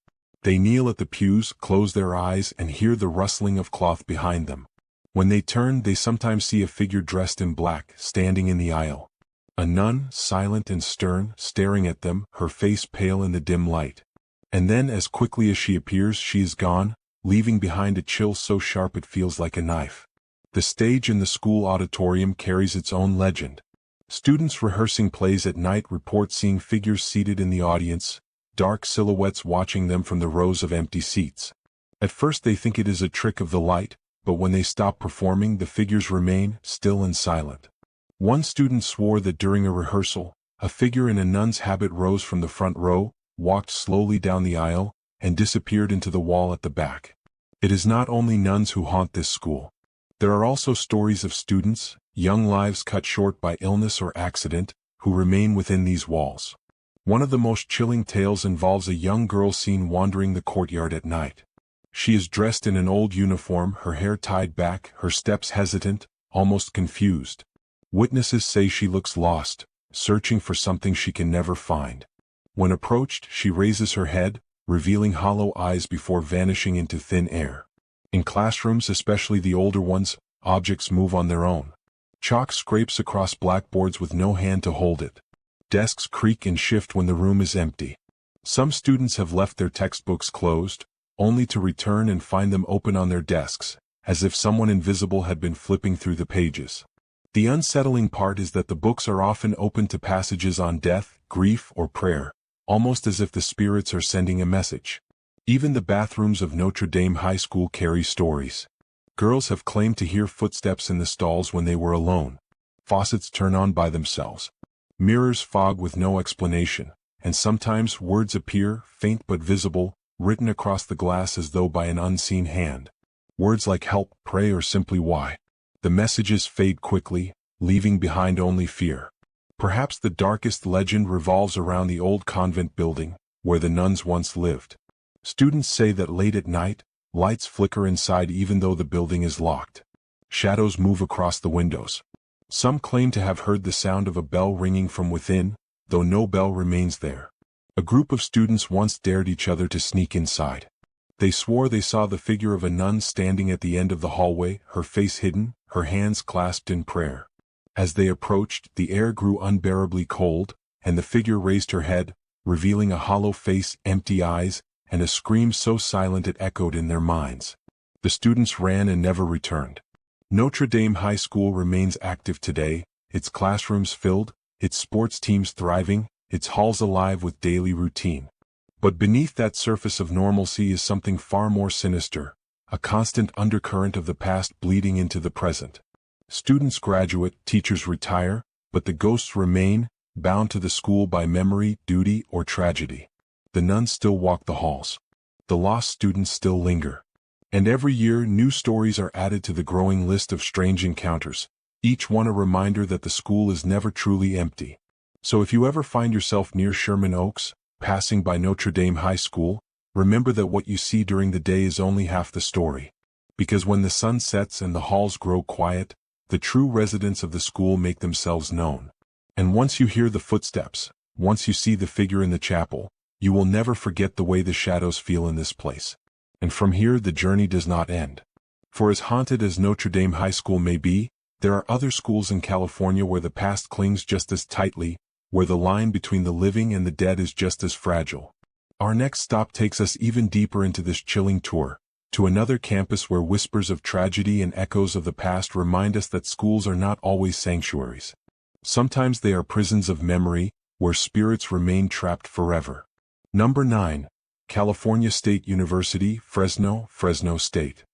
They kneel at the pews, close their eyes, and hear the rustling of cloth behind them. When they turn, they sometimes see a figure dressed in black, standing in the aisle. A nun, silent and stern, staring at them, her face pale in the dim light. And then, as quickly as she appears, she is gone, leaving behind a chill so sharp it feels like a knife. The stage in the school auditorium carries its own legend. Students rehearsing plays at night report seeing figures seated in the audience, dark silhouettes watching them from the rows of empty seats. At first they think it is a trick of the light, but when they stop performing, the figures remain, still and silent. One student swore that during a rehearsal, a figure in a nun's habit rose from the front row, walked slowly down the aisle, and disappeared into the wall at the back. It is not only nuns who haunt this school. There are also stories of students, young lives cut short by illness or accident, who remain within these walls. One of the most chilling tales involves a young girl seen wandering the courtyard at night. She is dressed in an old uniform, her hair tied back, her steps hesitant, almost confused. Witnesses say she looks lost, searching for something she can never find. When approached, she raises her head, revealing hollow eyes before vanishing into thin air. In classrooms, especially the older ones, objects move on their own. Chalk scrapes across blackboards with no hand to hold it. Desks creak and shift when the room is empty. Some students have left their textbooks closed, only to return and find them open on their desks, as if someone invisible had been flipping through the pages. The unsettling part is that the books are often open to passages on death, grief, or prayer, almost as if the spirits are sending a message. Even the bathrooms of Notre Dame High School carry stories. Girls have claimed to hear footsteps in the stalls when they were alone. Faucets turn on by themselves. Mirrors fog with no explanation, and sometimes words appear, faint but visible, written across the glass as though by an unseen hand. Words like help, pray, or simply why. The messages fade quickly, leaving behind only fear. Perhaps the darkest legend revolves around the old convent building, where the nuns once lived. Students say that late at night, lights flicker inside even though the building is locked. Shadows move across the windows. Some claim to have heard the sound of a bell ringing from within, though no bell remains there. A group of students once dared each other to sneak inside. They swore they saw the figure of a nun standing at the end of the hallway, her face hidden, her hands clasped in prayer. As they approached, the air grew unbearably cold, and the figure raised her head, revealing a hollow face, empty eyes, and a scream so silent it echoed in their minds. The students ran and never returned. Notre Dame High School remains active today, its classrooms filled, its sports teams thriving, its halls alive with daily routine. But beneath that surface of normalcy is something far more sinister, a constant undercurrent of the past bleeding into the present. Students graduate, teachers retire, but the ghosts remain, bound to the school by memory, duty, or tragedy. The nuns still walk the halls. The lost students still linger. And every year new stories are added to the growing list of strange encounters, each one a reminder that the school is never truly empty. So if you ever find yourself near Sherman Oaks, passing by Notre Dame High School, remember that what you see during the day is only half the story. Because when the sun sets and the halls grow quiet, the true residents of the school make themselves known. And once you hear the footsteps, once you see the figure in the chapel, you will never forget the way the shadows feel in this place. And from here the journey does not end. For as haunted as Notre Dame High School may be, there are other schools in California where the past clings just as tightly, where the line between the living and the dead is just as fragile. Our next stop takes us even deeper into this chilling tour, to another campus where whispers of tragedy and echoes of the past remind us that schools are not always sanctuaries. Sometimes they are prisons of memory, where spirits remain trapped forever. Number 9. California State University, Fresno, Fresno State.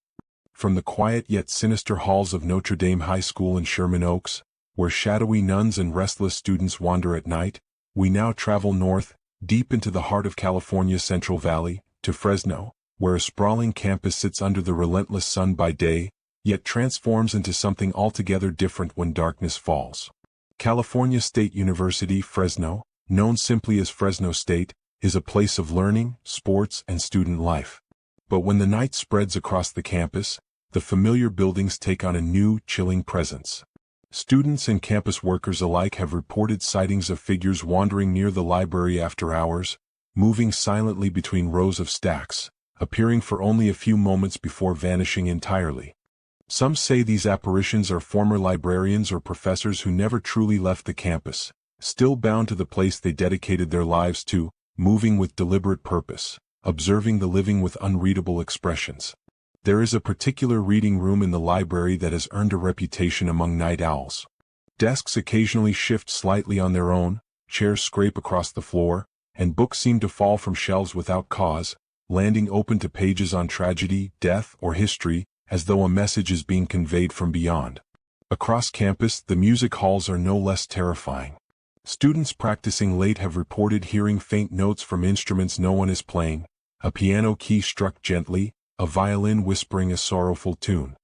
From the quiet yet sinister halls of Notre Dame High School in Sherman Oaks, where shadowy nuns and restless students wander at night, we now travel north, deep into the heart of California's Central Valley, to Fresno, where a sprawling campus sits under the relentless sun by day, yet transforms into something altogether different when darkness falls. California State University, Fresno, known simply as Fresno State, is a place of learning, sports, and student life. But when the night spreads across the campus, the familiar buildings take on a new, chilling presence. Students and campus workers alike have reported sightings of figures wandering near the library after hours, moving silently between rows of stacks, appearing for only a few moments before vanishing entirely. Some say these apparitions are former librarians or professors who never truly left the campus, still bound to the place they dedicated their lives to, moving with deliberate purpose, observing the living with unreadable expressions. There is a particular reading room in the library that has earned a reputation among night owls. Desks occasionally shift slightly on their own, chairs scrape across the floor, and books seem to fall from shelves without cause, landing open to pages on tragedy, death, or history, as though a message is being conveyed from beyond. Across campus, the music halls are no less terrifying. Students practicing late have reported hearing faint notes from instruments no one is playing, a piano key struck gently, a violin whispering a sorrowful tune.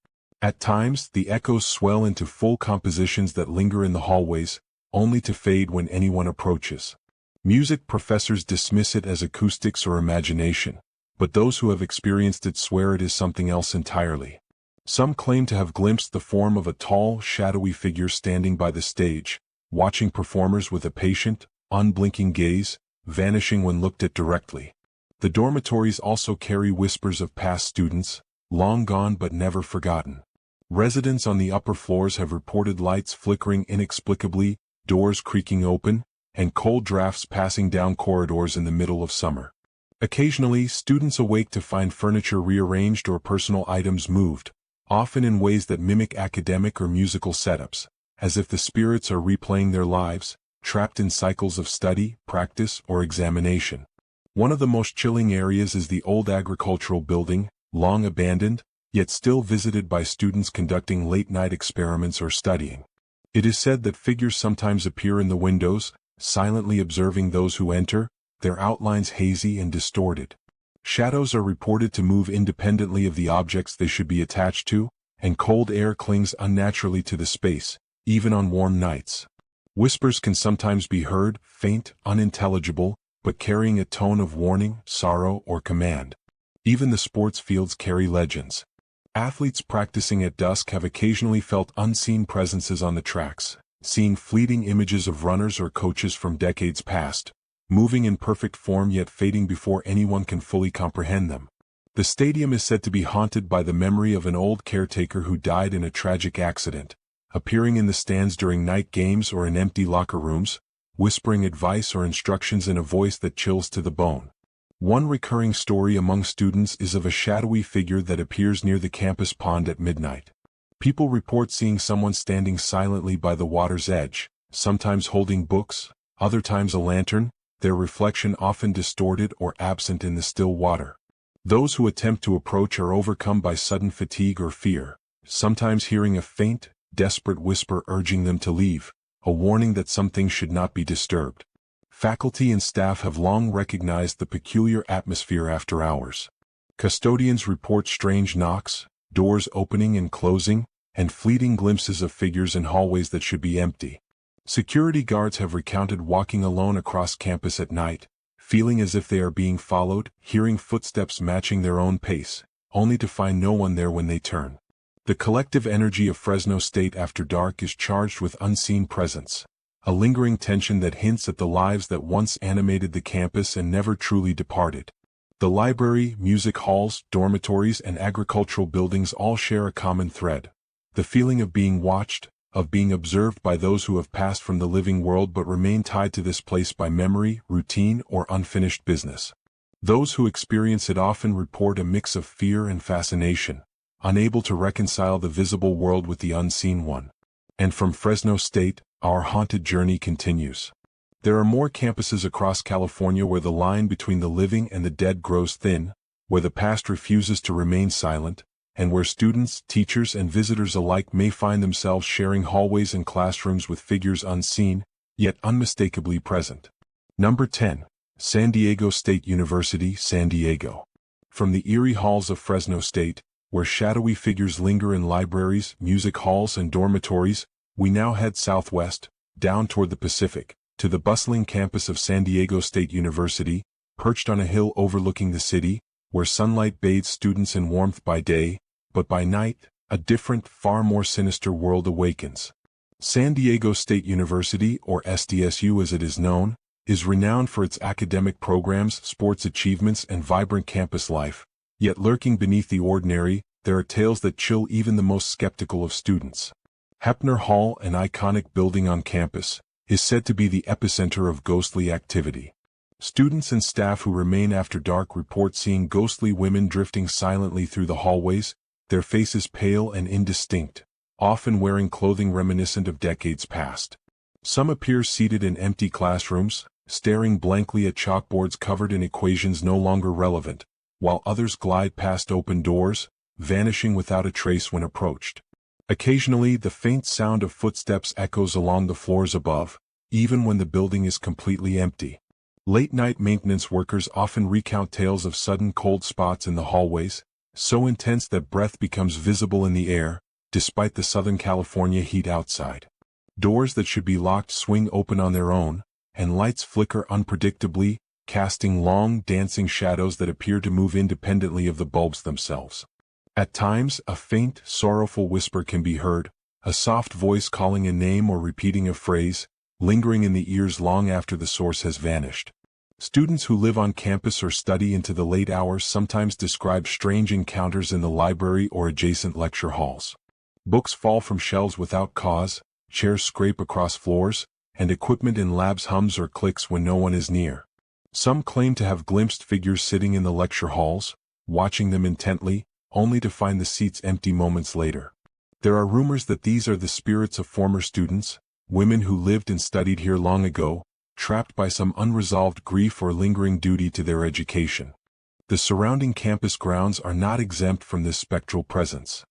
At times, the echoes swell into full compositions that linger in the hallways, only to fade when anyone approaches. Music professors dismiss it as acoustics or imagination, but those who have experienced it swear it is something else entirely. Some claim to have glimpsed the form of a tall, shadowy figure standing by the stage, watching performers with a patient, unblinking gaze, vanishing when looked at directly. The dormitories also carry whispers of past students, long gone but never forgotten. Residents on the upper floors have reported lights flickering inexplicably, doors creaking open, and cold drafts passing down corridors in the middle of summer. Occasionally, students awake to find furniture rearranged or personal items moved, often in ways that mimic academic or musical setups, as if the spirits are replaying their lives, trapped in cycles of study, practice, or examination. One of the most chilling areas is the old agricultural building, long abandoned, yet still visited by students conducting late-night experiments or studying. It is said that figures sometimes appear in the windows, silently observing those who enter, their outlines hazy and distorted. Shadows are reported to move independently of the objects they should be attached to, and cold air clings unnaturally to the space, even on warm nights. Whispers can sometimes be heard, faint, unintelligible, but carrying a tone of warning, sorrow, or command. Even the sports fields carry legends. Athletes practicing at dusk have occasionally felt unseen presences on the tracks, seeing fleeting images of runners or coaches from decades past, moving in perfect form yet fading before anyone can fully comprehend them. The stadium is said to be haunted by the memory of an old caretaker who died in a tragic accident, appearing in the stands during night games or in empty locker rooms, whispering advice or instructions in a voice that chills to the bone. One recurring story among students is of a shadowy figure that appears near the campus pond at midnight. People report seeing someone standing silently by the water's edge, sometimes holding books, other times a lantern, their reflection often distorted or absent in the still water. Those who attempt to approach are overcome by sudden fatigue or fear, sometimes hearing a faint, desperate whisper urging them to leave, a warning that some things should not be disturbed. Faculty and staff have long recognized the peculiar atmosphere after hours. Custodians report strange knocks, doors opening and closing, and fleeting glimpses of figures in hallways that should be empty. Security guards have recounted walking alone across campus at night, feeling as if they are being followed, hearing footsteps matching their own pace, only to find no one there when they turn. The collective energy of Fresno State after dark is charged with unseen presence, a lingering tension that hints at the lives that once animated the campus and never truly departed. The library, music halls, dormitories, and agricultural buildings all share a common thread: the feeling of being watched, of being observed by those who have passed from the living world but remain tied to this place by memory, routine, or unfinished business. Those who experience it often report a mix of fear and fascination, unable to reconcile the visible world with the unseen one. And from Fresno State, our haunted journey continues. There are more campuses across California where the line between the living and the dead grows thin, where the past refuses to remain silent, and where students, teachers, and visitors alike may find themselves sharing hallways and classrooms with figures unseen, yet unmistakably present. Number 10. San Diego State University, San Diego. From the eerie halls of Fresno State, where shadowy figures linger in libraries, music halls, and dormitories, we now head southwest, down toward the Pacific, to the bustling campus of San Diego State University, perched on a hill overlooking the city, where sunlight bathes students in warmth by day, but by night, a different, far more sinister world awakens. San Diego State University, or SDSU as it is known, is renowned for its academic programs, sports achievements, and vibrant campus life, yet lurking beneath the ordinary, there are tales that chill even the most skeptical of students. Hepner Hall, an iconic building on campus, is said to be the epicenter of ghostly activity. Students and staff who remain after dark report seeing ghostly women drifting silently through the hallways, their faces pale and indistinct, often wearing clothing reminiscent of decades past. Some appear seated in empty classrooms, staring blankly at chalkboards covered in equations no longer relevant, while others glide past open doors, vanishing without a trace when approached. Occasionally, the faint sound of footsteps echoes along the floors above, even when the building is completely empty. Late-night maintenance workers often recount tales of sudden cold spots in the hallways, so intense that breath becomes visible in the air, despite the Southern California heat outside. Doors that should be locked swing open on their own, and lights flicker unpredictably, casting long, dancing shadows that appear to move independently of the bulbs themselves. At times, a faint, sorrowful whisper can be heard, a soft voice calling a name or repeating a phrase, lingering in the ears long after the source has vanished. Students who live on campus or study into the late hours sometimes describe strange encounters in the library or adjacent lecture halls. Books fall from shelves without cause, chairs scrape across floors, and equipment in labs hums or clicks when no one is near. Some claim to have glimpsed figures sitting in the lecture halls, watching them intently, only to find the seats empty moments later. There are rumors that these are the spirits of former students, women who lived and studied here long ago, trapped by some unresolved grief or lingering duty to their education. The surrounding campus grounds are not exempt from this spectral presence.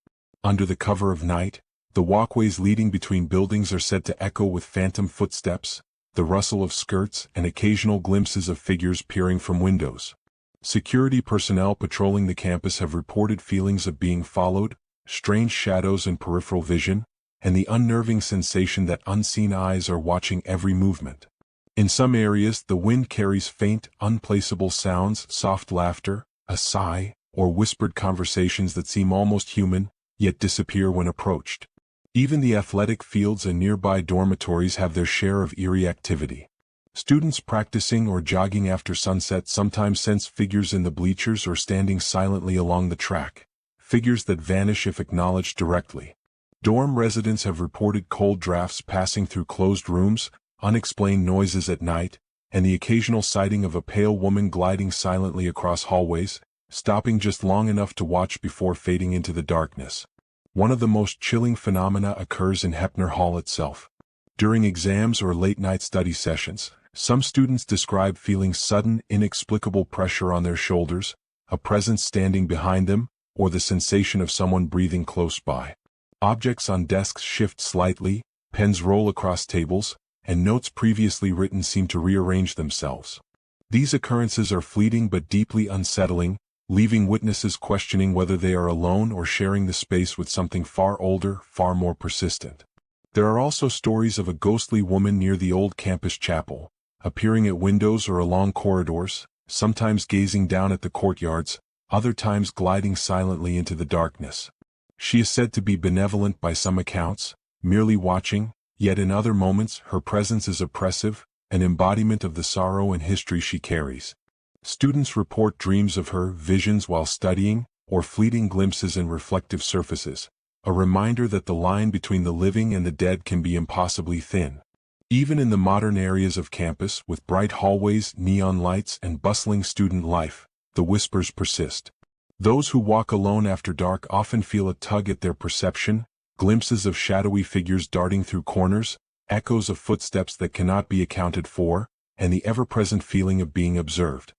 Under the cover of night, the walkways leading between buildings are said to echo with phantom footsteps, the rustle of skirts, and occasional glimpses of figures peering from windows. Security personnel patrolling the campus have reported feelings of being followed, strange shadows in peripheral vision, and the unnerving sensation that unseen eyes are watching every movement. In some areas, the wind carries faint, unplaceable sounds, soft laughter, a sigh, or whispered conversations that seem almost human, yet disappear when approached. Even the athletic fields and nearby dormitories have their share of eerie activity. Students practicing or jogging after sunset sometimes sense figures in the bleachers or standing silently along the track, figures that vanish if acknowledged directly. Dorm residents have reported cold drafts passing through closed rooms, unexplained noises at night, and the occasional sighting of a pale woman gliding silently across hallways, stopping just long enough to watch before fading into the darkness. One of the most chilling phenomena occurs in Hepner Hall itself. During exams or late-night study sessions, some students describe feeling sudden, inexplicable pressure on their shoulders, a presence standing behind them, or the sensation of someone breathing close by. Objects on desks shift slightly, pens roll across tables, and notes previously written seem to rearrange themselves. These occurrences are fleeting but deeply unsettling, leaving witnesses questioning whether they are alone or sharing the space with something far older, far more persistent. There are also stories of a ghostly woman near the old campus chapel, appearing at windows or along corridors, sometimes gazing down at the courtyards, other times gliding silently into the darkness. She is said to be benevolent by some accounts, merely watching, yet in other moments her presence is oppressive, an embodiment of the sorrow and history she carries. Students report dreams of her, visions while studying, or fleeting glimpses in reflective surfaces, a reminder that the line between the living and the dead can be impossibly thin. Even in the modern areas of campus, with bright hallways, neon lights, and bustling student life, the whispers persist. Those who walk alone after dark often feel a tug at their perception, glimpses of shadowy figures darting through corners, echoes of footsteps that cannot be accounted for, and the ever-present feeling of being observed.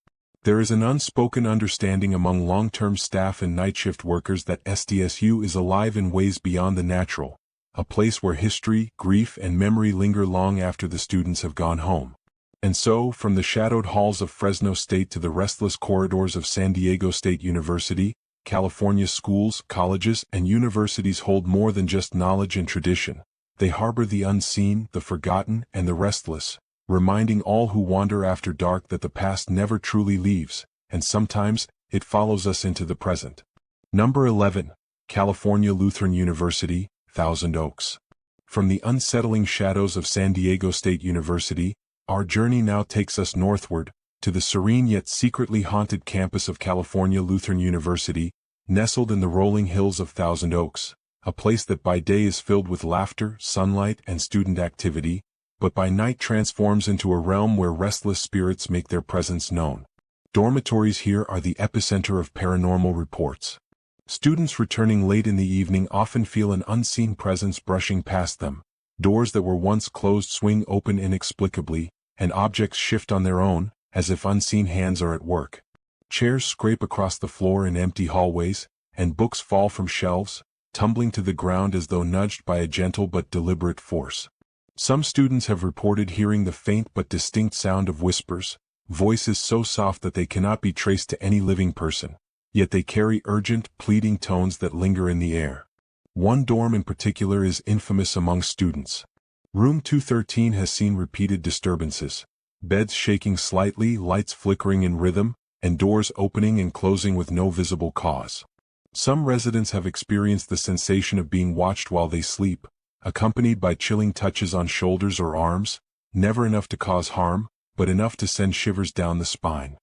There is an unspoken understanding among long-term staff and night shift workers that SDSU is alive in ways beyond the natural, a place where history, grief, and memory linger long after the students have gone home. And so, from the shadowed halls of Fresno State to the restless corridors of San Diego State University, California's schools, colleges, and universities hold more than just knowledge and tradition. They harbor the unseen, the forgotten, and the restless, reminding all who wander after dark that the past never truly leaves, and sometimes, it follows us into the present. Number 11. California Lutheran University, Thousand Oaks. From the unsettling shadows of San Diego State University, our journey now takes us northward, to the serene yet secretly haunted campus of California Lutheran University, nestled in the rolling hills of Thousand Oaks, a place that by day is filled with laughter, sunlight, and student activity, but by night transforms into a realm where restless spirits make their presence known. Dormitories here are the epicenter of paranormal reports. Students returning late in the evening often feel an unseen presence brushing past them. Doors that were once closed swing open inexplicably, and objects shift on their own, as if unseen hands are at work. Chairs scrape across the floor in empty hallways, and books fall from shelves, tumbling to the ground as though nudged by a gentle but deliberate force. Some students have reported hearing the faint but distinct sound of whispers, voices so soft that they cannot be traced to any living person, yet they carry urgent, pleading tones that linger in the air. One dorm in particular is infamous among students. Room 213 has seen repeated disturbances, beds shaking slightly, lights flickering in rhythm, and doors opening and closing with no visible cause. Some residents have experienced the sensation of being watched while they sleep, accompanied by chilling touches on shoulders or arms, never enough to cause harm, but enough to send shivers down the spine.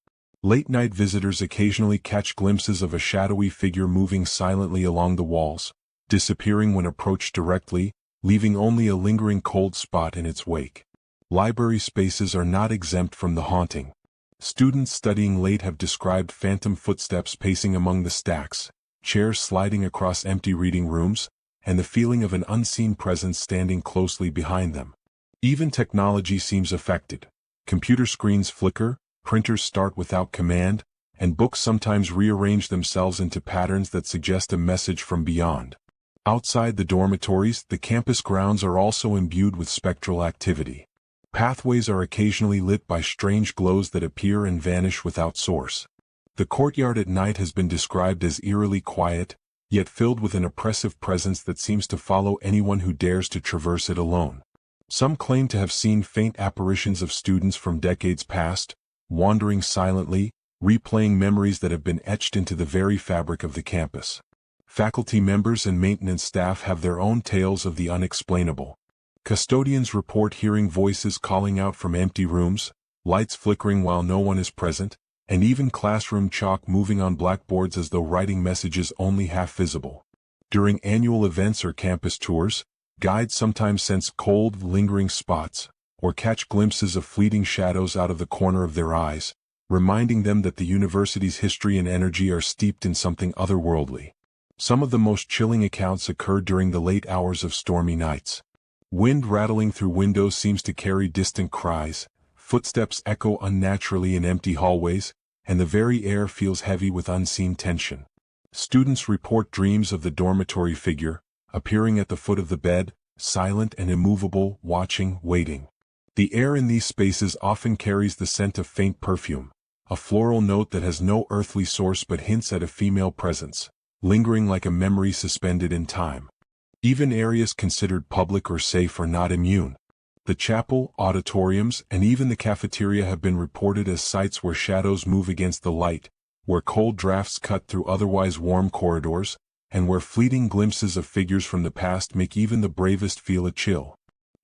Late-night visitors occasionally catch glimpses of a shadowy figure moving silently along the walls, disappearing when approached directly, leaving only a lingering cold spot in its wake. Library spaces are not exempt from the haunting. Students studying late have described phantom footsteps pacing among the stacks, chairs sliding across empty reading rooms, and the feeling of an unseen presence standing closely behind them. Even technology seems affected. Computer screens flicker, printers start without command, and books sometimes rearrange themselves into patterns that suggest a message from beyond. Outside the dormitories, the campus grounds are also imbued with spectral activity. Pathways are occasionally lit by strange glows that appear and vanish without source. The courtyard at night has been described as eerily quiet, yet filled with an oppressive presence that seems to follow anyone who dares to traverse it alone. Some claim to have seen faint apparitions of students from decades past, wandering silently, replaying memories that have been etched into the very fabric of the campus. Faculty members and maintenance staff have their own tales of the unexplainable. Custodians report hearing voices calling out from empty rooms, lights flickering while no one is present, and even classroom chalk moving on blackboards as though writing messages only half visible. During annual events or campus tours, guides sometimes sense cold, lingering spots, or catch glimpses of fleeting shadows out of the corner of their eyes, reminding them that the university's history and energy are steeped in something otherworldly. Some of the most chilling accounts occur during the late hours of stormy nights. Wind rattling through windows seems to carry distant cries, footsteps echo unnaturally in empty hallways, and the very air feels heavy with unseen tension. Students report dreams of the dormitory figure, appearing at the foot of the bed, silent and immovable, watching, waiting. The air in these spaces often carries the scent of faint perfume, a floral note that has no earthly source but hints at a female presence, lingering like a memory suspended in time. Even areas considered public or safe are not immune. The chapel, auditoriums, and even the cafeteria have been reported as sites where shadows move against the light, where cold drafts cut through otherwise warm corridors, and where fleeting glimpses of figures from the past make even the bravest feel a chill.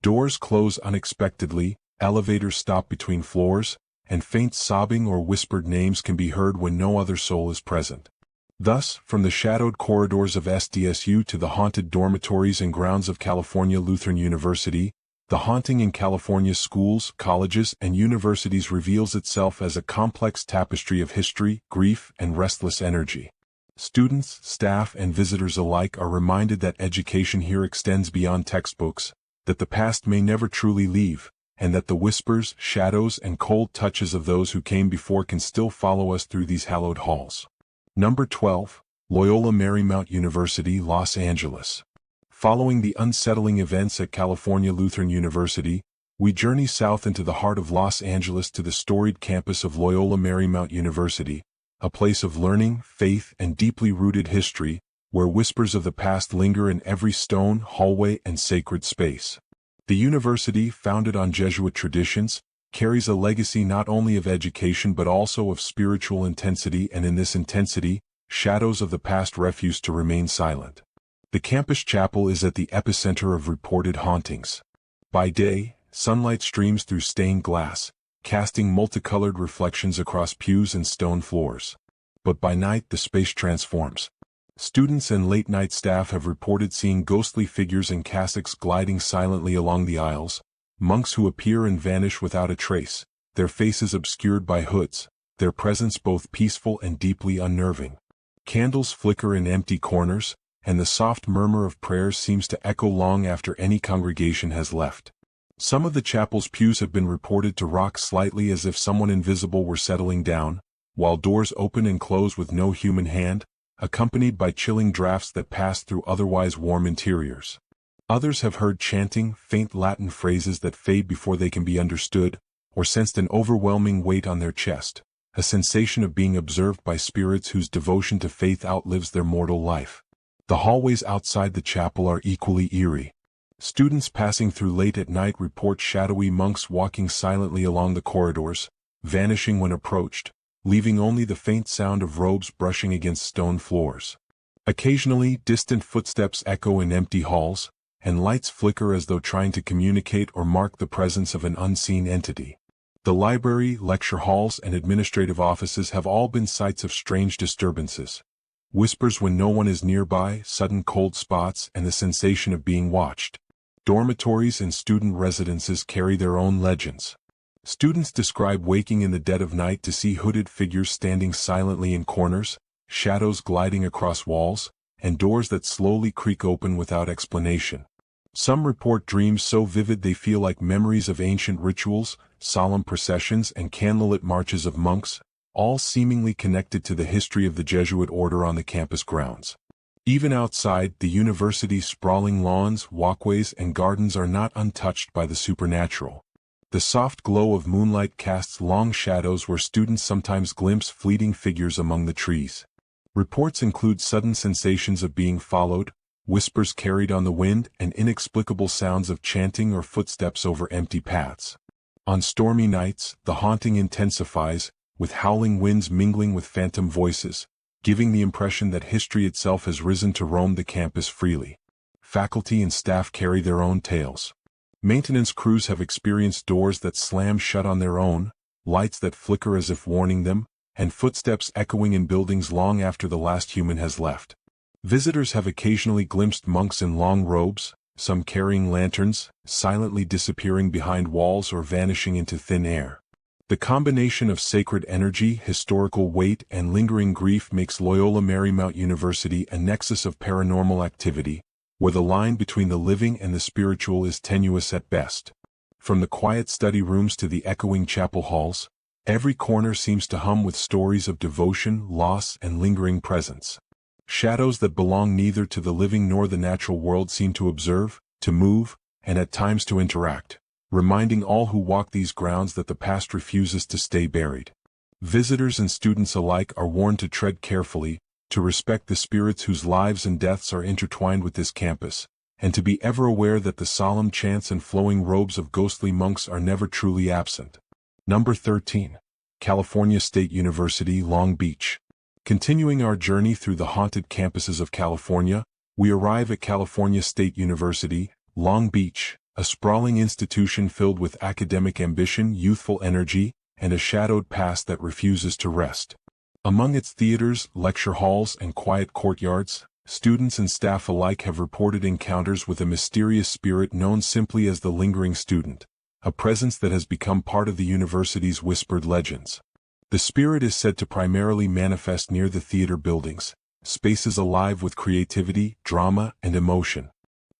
Doors close unexpectedly, elevators stop between floors, and faint sobbing or whispered names can be heard when no other soul is present. Thus, from the shadowed corridors of SDSU to the haunted dormitories and grounds of California Lutheran University, the haunting in California's schools, colleges, and universities reveals itself as a complex tapestry of history, grief, and restless energy. Students, staff, and visitors alike are reminded that education here extends beyond textbooks, that the past may never truly leave, and that the whispers, shadows, and cold touches of those who came before can still follow us through these hallowed halls. Number 12. Loyola Marymount University, Los Angeles. Following the unsettling events at California Lutheran University, we journey south into the heart of Los Angeles to the storied campus of Loyola Marymount University, a place of learning, faith, and deeply rooted history, where whispers of the past linger in every stone, hallway, and sacred space. The university, founded on Jesuit traditions, carries a legacy not only of education but also of spiritual intensity, and in this intensity, shadows of the past refuse to remain silent. The campus chapel is at the epicenter of reported hauntings. By day, sunlight streams through stained glass, casting multicolored reflections across pews and stone floors. But by night the space transforms. Students and late-night staff have reported seeing ghostly figures in cassocks gliding silently along the aisles, monks who appear and vanish without a trace, their faces obscured by hoods, their presence both peaceful and deeply unnerving. Candles flicker in empty corners, and the soft murmur of prayers seems to echo long after any congregation has left. Some of the chapel's pews have been reported to rock slightly as if someone invisible were settling down, while doors open and close with no human hand, accompanied by chilling drafts that pass through otherwise warm interiors. Others have heard chanting, faint Latin phrases that fade before they can be understood, or sensed an overwhelming weight on their chest, a sensation of being observed by spirits whose devotion to faith outlives their mortal life. The hallways outside the chapel are equally eerie. Students passing through late at night report shadowy monks walking silently along the corridors, vanishing when approached, leaving only the faint sound of robes brushing against stone floors. Occasionally, distant footsteps echo in empty halls, and lights flicker as though trying to communicate or mark the presence of an unseen entity. The library, lecture halls, and administrative offices have all been sites of strange disturbances. Whispers when no one is nearby, sudden cold spots, and the sensation of being watched. Dormitories and student residences carry their own legends. Students describe waking in the dead of night to see hooded figures standing silently in corners, shadows gliding across walls, and doors that slowly creak open without explanation. Some report dreams so vivid they feel like memories of ancient rituals, solemn processions, and candlelit marches of monks, all seemingly connected to the history of the Jesuit order on the campus grounds. Even outside, the university's sprawling lawns, walkways, and gardens are not untouched by the supernatural. The soft glow of moonlight casts long shadows where students sometimes glimpse fleeting figures among the trees. Reports include sudden sensations of being followed, whispers carried on the wind, and inexplicable sounds of chanting or footsteps over empty paths. On stormy nights, the haunting intensifies, with howling winds mingling with phantom voices, giving the impression that history itself has risen to roam the campus freely. Faculty and staff carry their own tales. Maintenance crews have experienced doors that slam shut on their own, lights that flicker as if warning them, and footsteps echoing in buildings long after the last human has left. Visitors have occasionally glimpsed monks in long robes, some carrying lanterns, silently disappearing behind walls or vanishing into thin air. The combination of sacred energy, historical weight, and lingering grief makes Loyola Marymount University a nexus of paranormal activity, where the line between the living and the spiritual is tenuous at best. From the quiet study rooms to the echoing chapel halls, every corner seems to hum with stories of devotion, loss, and lingering presence. Shadows that belong neither to the living nor the natural world seem to observe, to move, and at times to interact, reminding all who walk these grounds that the past refuses to stay buried. Visitors and students alike are warned to tread carefully, to respect the spirits whose lives and deaths are intertwined with this campus, and to be ever aware that the solemn chants and flowing robes of ghostly monks are never truly absent. Number 13. California State University, Long Beach. Continuing our journey through the haunted campuses of California, we arrive at California State University, Long Beach, a sprawling institution filled with academic ambition, youthful energy, and a shadowed past that refuses to rest. Among its theaters, lecture halls, and quiet courtyards, students and staff alike have reported encounters with a mysterious spirit known simply as the lingering student, a presence that has become part of the university's whispered legends. The spirit is said to primarily manifest near the theater buildings, spaces alive with creativity, drama, and emotion.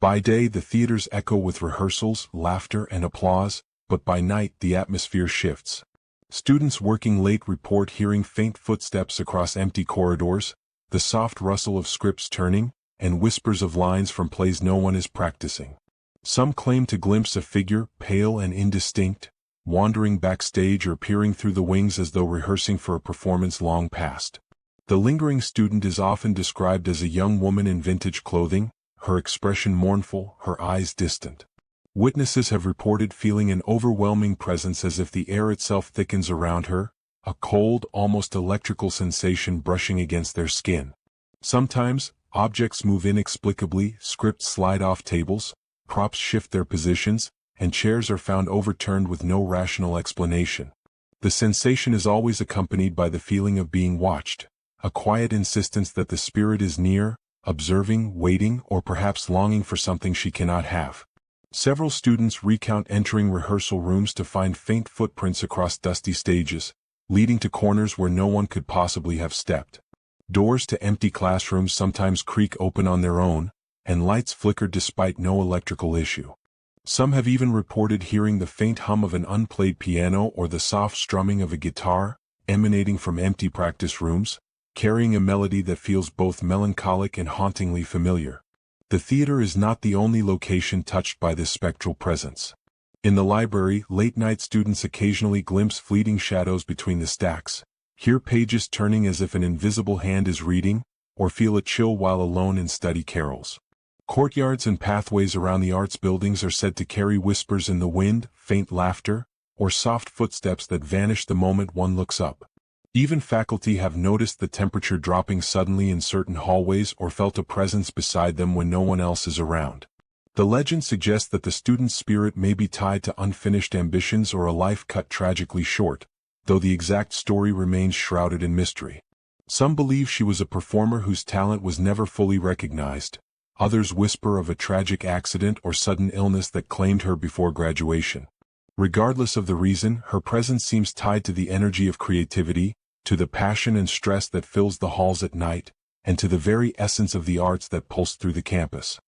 By day, the theaters echo with rehearsals, laughter, and applause, but by night the atmosphere shifts. Students working late report hearing faint footsteps across empty corridors, the soft rustle of scripts turning, and whispers of lines from plays no one is practicing. Some claim to glimpse a figure, pale and indistinct, wandering backstage or peering through the wings as though rehearsing for a performance long past. The lingering student is often described as a young woman in vintage clothing, her expression mournful, her eyes distant. Witnesses have reported feeling an overwhelming presence as if the air itself thickens around her, a cold, almost electrical sensation brushing against their skin. Sometimes, objects move inexplicably, scripts slide off tables, props shift their positions, and chairs are found overturned with no rational explanation. The sensation is always accompanied by the feeling of being watched, a quiet insistence that the spirit is near, observing, waiting, or perhaps longing for something she cannot have. Several students recount entering rehearsal rooms to find faint footprints across dusty stages, leading to corners where no one could possibly have stepped. Doors to empty classrooms sometimes creak open on their own, and lights flicker despite no electrical issue. Some have even reported hearing the faint hum of an unplayed piano or the soft strumming of a guitar, emanating from empty practice rooms, carrying a melody that feels both melancholic and hauntingly familiar. The theater is not the only location touched by this spectral presence. In the library, late-night students occasionally glimpse fleeting shadows between the stacks, hear pages turning as if an invisible hand is reading, or feel a chill while alone in study carols. Courtyards and pathways around the arts buildings are said to carry whispers in the wind, faint laughter, or soft footsteps that vanish the moment one looks up. Even faculty have noticed the temperature dropping suddenly in certain hallways or felt a presence beside them when no one else is around. The legend suggests that the student's spirit may be tied to unfinished ambitions or a life cut tragically short, though the exact story remains shrouded in mystery. Some believe she was a performer whose talent was never fully recognized. Others whisper of a tragic accident or sudden illness that claimed her before graduation. Regardless of the reason, her presence seems tied to the energy of creativity, to the passion and stress that fills the halls at night, and to the very essence of the arts that pulse through the campus.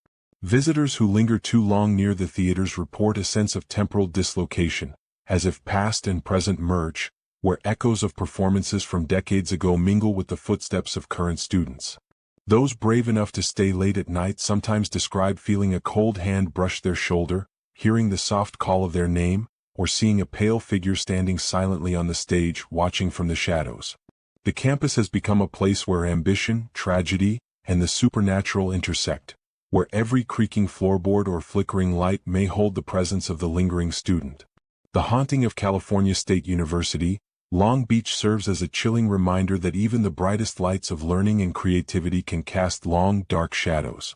Visitors who linger too long near the theaters report a sense of temporal dislocation, as if past and present merge, where echoes of performances from decades ago mingle with the footsteps of current students. Those brave enough to stay late at night sometimes describe feeling a cold hand brush their shoulder, hearing the soft call of their name, or seeing a pale figure standing silently on the stage watching from the shadows. The campus has become a place where ambition, tragedy, and the supernatural intersect, where every creaking floorboard or flickering light may hold the presence of the lingering student. The haunting of California State University, Long Beach serves as a chilling reminder that even the brightest lights of learning and creativity can cast long, dark shadows.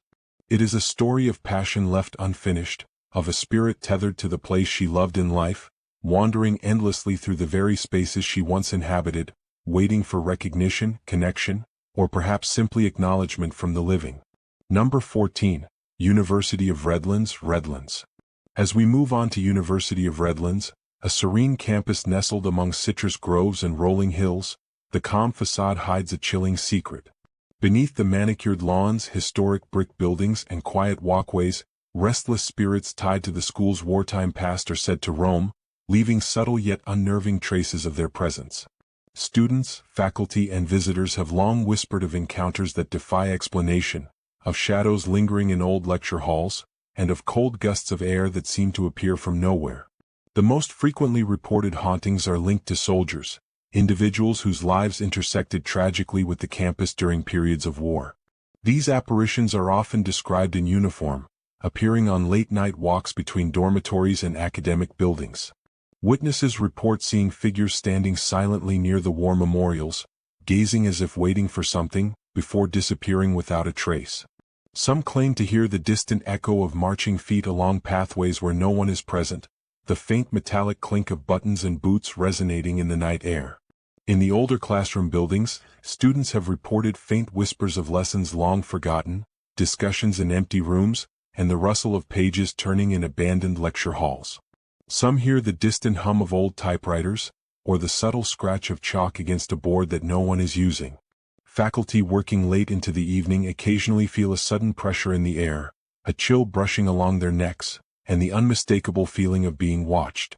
It is a story of passion left unfinished, of a spirit tethered to the place she loved in life, wandering endlessly through the very spaces she once inhabited, waiting for recognition, connection, or perhaps simply acknowledgement from the living. Number 14. University of Redlands. As we move on to University of Redlands, a serene campus nestled among citrus groves and rolling hills, the calm facade hides a chilling secret. Beneath the manicured lawns, historic brick buildings, and quiet walkways, restless spirits tied to the school's wartime past are said to roam, leaving subtle yet unnerving traces of their presence. Students, faculty, and visitors have long whispered of encounters that defy explanation, of shadows lingering in old lecture halls, and of cold gusts of air that seem to appear from nowhere. The most frequently reported hauntings are linked to soldiers, individuals whose lives intersected tragically with the campus during periods of war. These apparitions are often described in uniform, appearing on late-night walks between dormitories and academic buildings. Witnesses report seeing figures standing silently near the war memorials, gazing as if waiting for something, before disappearing without a trace. Some claim to hear the distant echo of marching feet along pathways where no one is present, the faint metallic clink of buttons and boots resonating in the night air. In the older classroom buildings, students have reported faint whispers of lessons long forgotten, discussions in empty rooms, and the rustle of pages turning in abandoned lecture halls. Some hear the distant hum of old typewriters, or the subtle scratch of chalk against a board that no one is using. Faculty working late into the evening occasionally feel a sudden pressure in the air, a chill brushing along their necks, and the unmistakable feeling of being watched.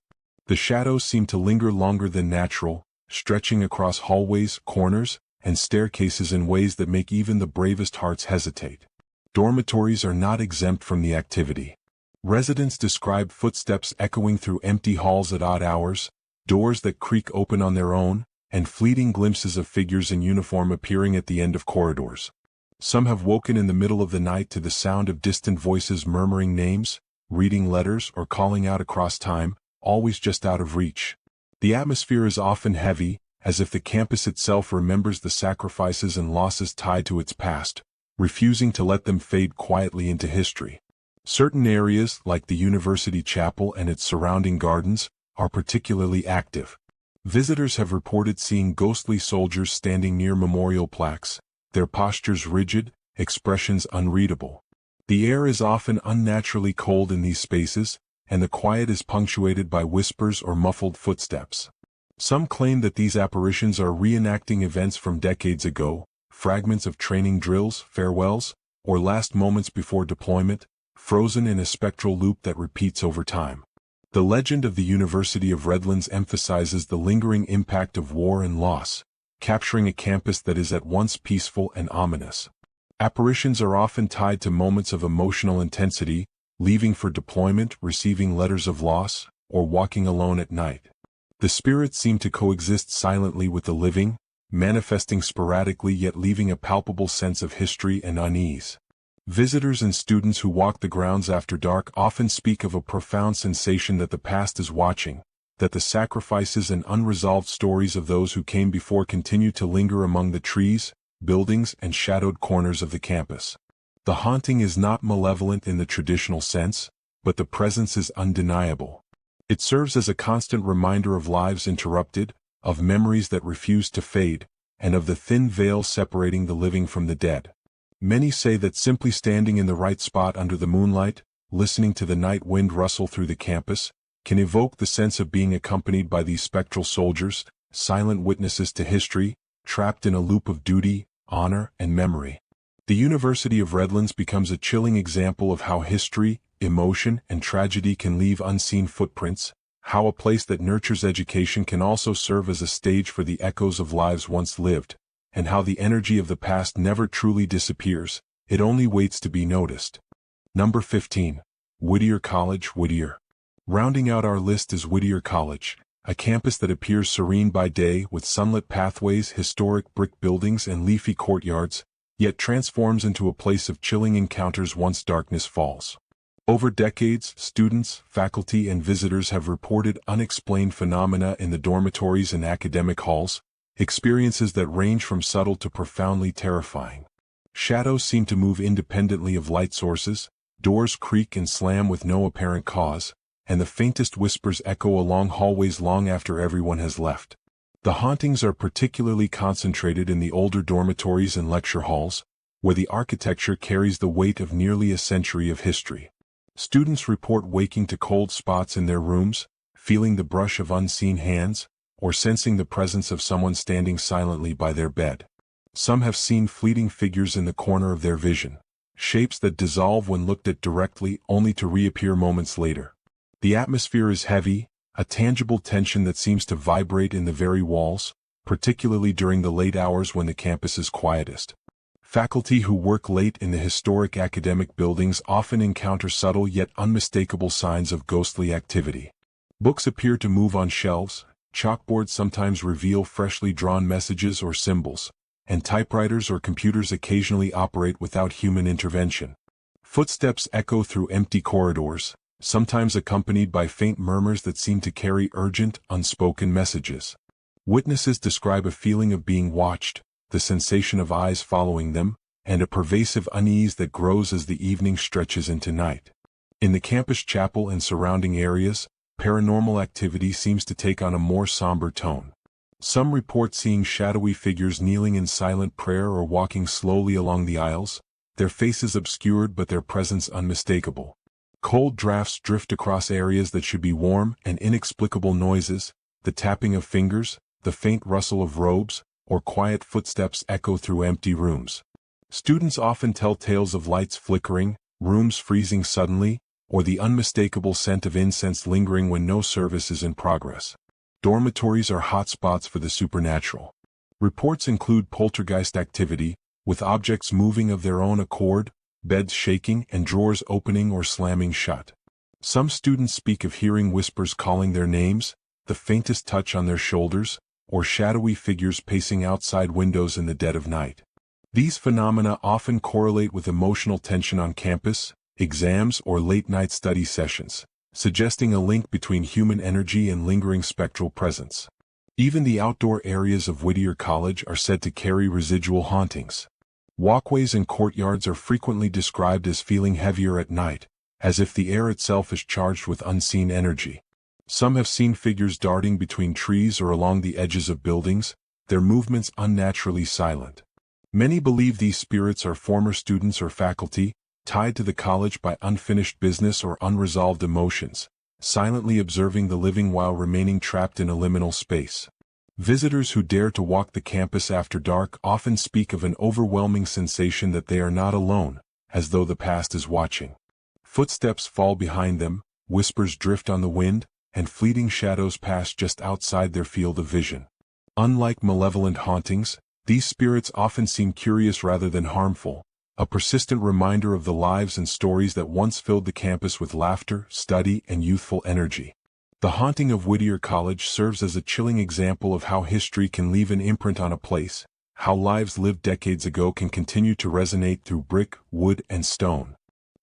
The shadows seem to linger longer than natural, stretching across hallways, corners, and staircases in ways that make even the bravest hearts hesitate. Dormitories are not exempt from the activity. Residents describe footsteps echoing through empty halls at odd hours, doors that creak open on their own, and fleeting glimpses of figures in uniform appearing at the end of corridors. Some have woken in the middle of the night to the sound of distant voices murmuring names, reading letters, or calling out across time, always just out of reach. The atmosphere is often heavy, as if the campus itself remembers the sacrifices and losses tied to its past, refusing to let them fade quietly into history. Certain areas, like the University Chapel and its surrounding gardens, are particularly active. Visitors have reported seeing ghostly soldiers standing near memorial plaques, their postures rigid, expressions unreadable. The air is often unnaturally cold in these spaces, and the quiet is punctuated by whispers or muffled footsteps. Some claim that these apparitions are reenacting events from decades ago, fragments of training drills, farewells, or last moments before deployment, frozen in a spectral loop that repeats over time. The legend of the University of Redlands emphasizes the lingering impact of war and loss, capturing a campus that is at once peaceful and ominous. Apparitions are often tied to moments of emotional intensity, leaving for deployment, receiving letters of loss, or walking alone at night. The spirits seem to coexist silently with the living, manifesting sporadically yet leaving a palpable sense of history and unease. Visitors and students who walk the grounds after dark often speak of a profound sensation that the past is watching, that the sacrifices and unresolved stories of those who came before continue to linger among the trees, buildings, and shadowed corners of the campus. The haunting is not malevolent in the traditional sense, but the presence is undeniable. It serves as a constant reminder of lives interrupted, of memories that refuse to fade, and of the thin veil separating the living from the dead. Many say that simply standing in the right spot under the moonlight, listening to the night wind rustle through the campus, can evoke the sense of being accompanied by these spectral soldiers, silent witnesses to history, trapped in a loop of duty, honor, and memory. The University of Redlands becomes a chilling example of how history, emotion, and tragedy can leave unseen footprints, how a place that nurtures education can also serve as a stage for the echoes of lives once lived, and how the energy of the past never truly disappears, it only waits to be noticed. Number 15. Whittier College, Whittier. Rounding out our list is Whittier College, a campus that appears serene by day with sunlit pathways, historic brick buildings, and leafy courtyards, yet transforms into a place of chilling encounters once darkness falls. Over decades, students, faculty, and visitors have reported unexplained phenomena in the dormitories and academic halls, experiences that range from subtle to profoundly terrifying. Shadows seem to move independently of light sources, doors creak and slam with no apparent cause, and the faintest whispers echo along hallways long after everyone has left. The hauntings are particularly concentrated in the older dormitories and lecture halls, where the architecture carries the weight of nearly a century of history. Students report waking to cold spots in their rooms, feeling the brush of unseen hands, or sensing the presence of someone standing silently by their bed. Some have seen fleeting figures in the corner of their vision, shapes that dissolve when looked at directly only to reappear moments later. The atmosphere is heavy, a tangible tension that seems to vibrate in the very walls, particularly during the late hours when the campus is quietest. Faculty who work late in the historic academic buildings often encounter subtle yet unmistakable signs of ghostly activity. Books appear to move on shelves, chalkboards sometimes reveal freshly drawn messages or symbols, and typewriters or computers occasionally operate without human intervention. Footsteps echo through empty corridors, sometimes accompanied by faint murmurs that seem to carry urgent, unspoken messages. Witnesses describe a feeling of being watched, the sensation of eyes following them, and a pervasive unease that grows as the evening stretches into night. In the campus chapel and surrounding areas, paranormal activity seems to take on a more somber tone. Some report seeing shadowy figures kneeling in silent prayer or walking slowly along the aisles, their faces obscured but their presence unmistakable. Cold drafts drift across areas that should be warm, and inexplicable noises, the tapping of fingers, the faint rustle of robes, or quiet footsteps echo through empty rooms. Students often tell tales of lights flickering, rooms freezing suddenly, or the unmistakable scent of incense lingering when no service is in progress. Dormitories are hotspots for the supernatural. Reports include poltergeist activity, with objects moving of their own accord, beds shaking, and drawers opening or slamming shut. Some students speak of hearing whispers calling their names, the faintest touch on their shoulders, or shadowy figures pacing outside windows in the dead of night. These phenomena often correlate with emotional tension on campus, exams, or late-night study sessions, suggesting a link between human energy and lingering spectral presence. Even the outdoor areas of Whittier College are said to carry residual hauntings. Walkways and courtyards are frequently described as feeling heavier at night, as if the air itself is charged with unseen energy. Some have seen figures darting between trees or along the edges of buildings, their movements unnaturally silent. Many believe these spirits are former students or faculty, tied to the college by unfinished business or unresolved emotions, silently observing the living while remaining trapped in a liminal space. Visitors who dare to walk the campus after dark often speak of an overwhelming sensation that they are not alone, as though the past is watching. Footsteps fall behind them, whispers drift on the wind, and fleeting shadows pass just outside their field of vision. Unlike malevolent hauntings, these spirits often seem curious rather than harmful, a persistent reminder of the lives and stories that once filled the campus with laughter, study, and youthful energy. The haunting of Whittier College serves as a chilling example of how history can leave an imprint on a place, how lives lived decades ago can continue to resonate through brick, wood, and stone.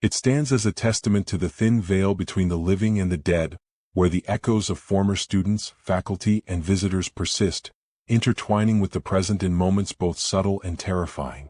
It stands as a testament to the thin veil between the living and the dead, where the echoes of former students, faculty, and visitors persist, intertwining with the present in moments both subtle and terrifying.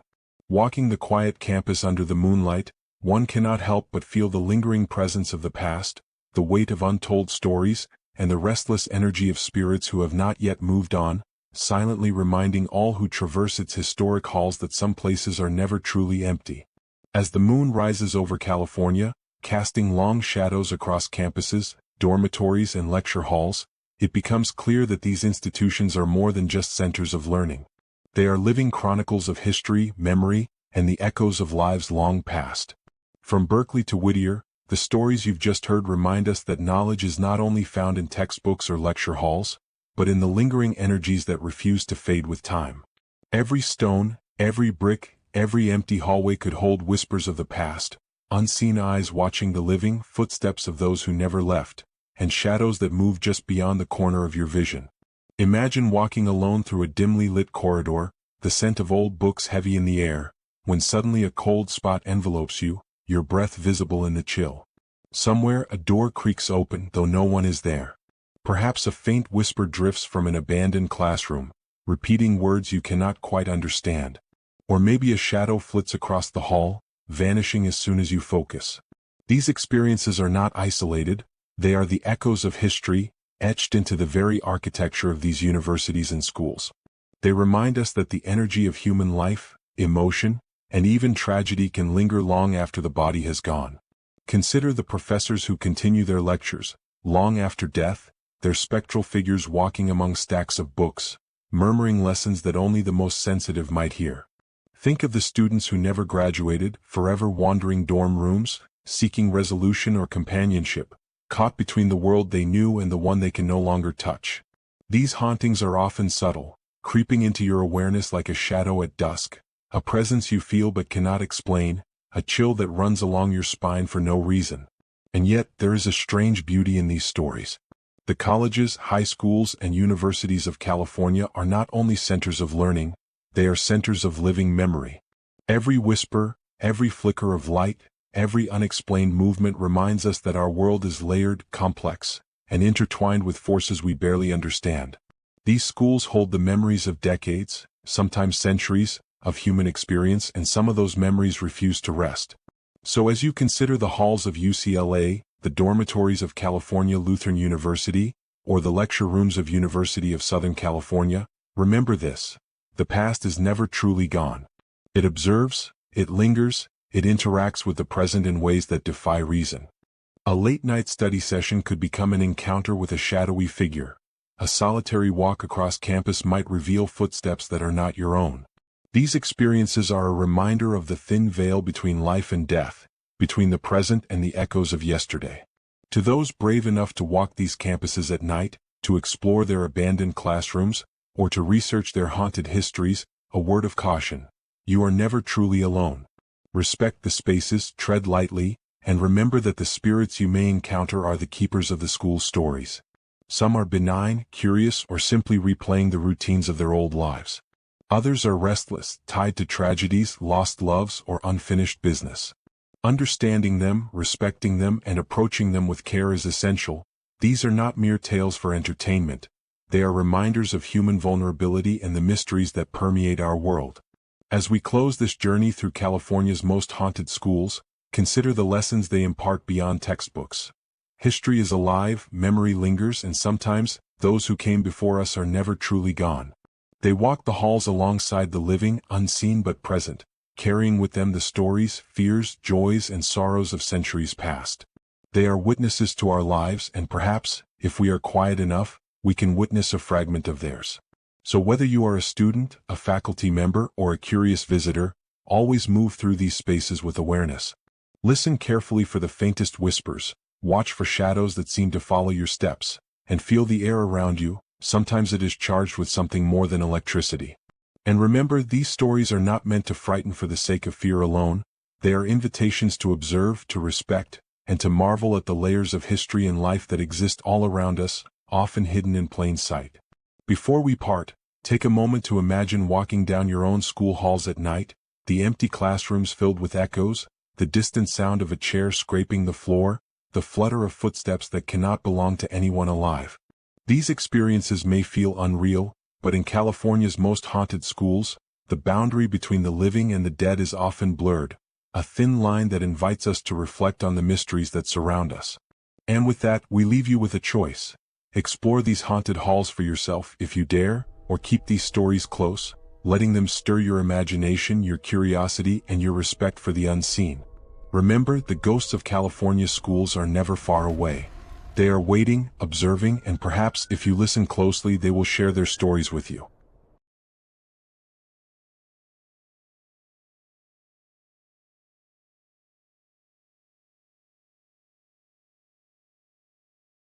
Walking the quiet campus under the moonlight, one cannot help but feel the lingering presence of the past, the weight of untold stories, and the restless energy of spirits who have not yet moved on, silently reminding all who traverse its historic halls that some places are never truly empty. As the moon rises over California, casting long shadows across campuses, dormitories, and lecture halls, it becomes clear that these institutions are more than just centers of learning. They are living chronicles of history, memory, and the echoes of lives long past. From Berkeley to Whittier, the stories you've just heard remind us that knowledge is not only found in textbooks or lecture halls, but in the lingering energies that refuse to fade with time. Every stone, every brick, every empty hallway could hold whispers of the past, unseen eyes watching the living, footsteps of those who never left, and shadows that move just beyond the corner of your vision. Imagine walking alone through a dimly lit corridor, the scent of old books heavy in the air, when suddenly a cold spot envelopes you, your breath visible in the chill. Somewhere a door creaks open, though no one is there. Perhaps a faint whisper drifts from an abandoned classroom, repeating words you cannot quite understand. Or maybe a shadow flits across the hall, vanishing as soon as you focus. These experiences are not isolated, they are the echoes of history, etched into the very architecture of these universities and schools. They remind us that the energy of human life, emotion, and even tragedy can linger long after the body has gone. Consider the professors who continue their lectures, long after death, their spectral figures walking among stacks of books, murmuring lessons that only the most sensitive might hear. Think of the students who never graduated, forever wandering dorm rooms, seeking resolution or companionship, caught between the world they knew and the one they can no longer touch. These hauntings are often subtle, creeping into your awareness like a shadow at dusk, a presence you feel but cannot explain, a chill that runs along your spine for no reason. And yet, there is a strange beauty in these stories. The colleges, high schools, and universities of California are not only centers of learning, they are centers of living memory. Every whisper, every flicker of light, every unexplained movement reminds us that our world is layered, complex, and intertwined with forces we barely understand. These schools hold the memories of decades, sometimes centuries, of human experience, and some of those memories refuse to rest. So as you consider the halls of UCLA, the dormitories of California Lutheran University, or the lecture rooms of University of Southern California, remember this: the past is never truly gone. It observes, it lingers, it interacts with the present in ways that defy reason. A late-night study session could become an encounter with a shadowy figure. A solitary walk across campus might reveal footsteps that are not your own. These experiences are a reminder of the thin veil between life and death, between the present and the echoes of yesterday. To those brave enough to walk these campuses at night, to explore their abandoned classrooms, or to research their haunted histories, a word of caution: you are never truly alone. Respect the spaces, tread lightly, and remember that the spirits you may encounter are the keepers of the school stories. Some are benign, curious, or simply replaying the routines of their old lives. Others are restless, tied to tragedies, lost loves, or unfinished business. Understanding them, respecting them, and approaching them with care is essential. These are not mere tales for entertainment. They are reminders of human vulnerability and the mysteries that permeate our world. As we close this journey through California's most haunted schools, consider the lessons they impart beyond textbooks. History is alive, memory lingers, and sometimes, those who came before us are never truly gone. They walk the halls alongside the living, unseen but present, carrying with them the stories, fears, joys, and sorrows of centuries past. They are witnesses to our lives, and perhaps, if we are quiet enough, we can witness a fragment of theirs. So whether you are a student, a faculty member, or a curious visitor, always move through these spaces with awareness. Listen carefully for the faintest whispers, watch for shadows that seem to follow your steps, and feel the air around you. Sometimes it is charged with something more than electricity. And remember, these stories are not meant to frighten for the sake of fear alone. They are invitations to observe, to respect, and to marvel at the layers of history and life that exist all around us, often hidden in plain sight. Before we part, Take a moment to imagine walking down your own school halls at night, the empty classrooms filled with echoes, the distant sound of a chair scraping the floor, the flutter of footsteps that cannot belong to anyone alive. These experiences may feel unreal, but in California's most haunted schools, the boundary between the living and the dead is often blurred, a thin line that invites us to reflect on the mysteries that surround us. And with that, we leave you with a choice. Explore these haunted halls for yourself if you dare, or keep these stories close, letting them stir your imagination, your curiosity, and your respect for the unseen. Remember, the ghosts of California's schools are never far away. They are waiting, observing, and perhaps if you listen closely, they will share their stories with you.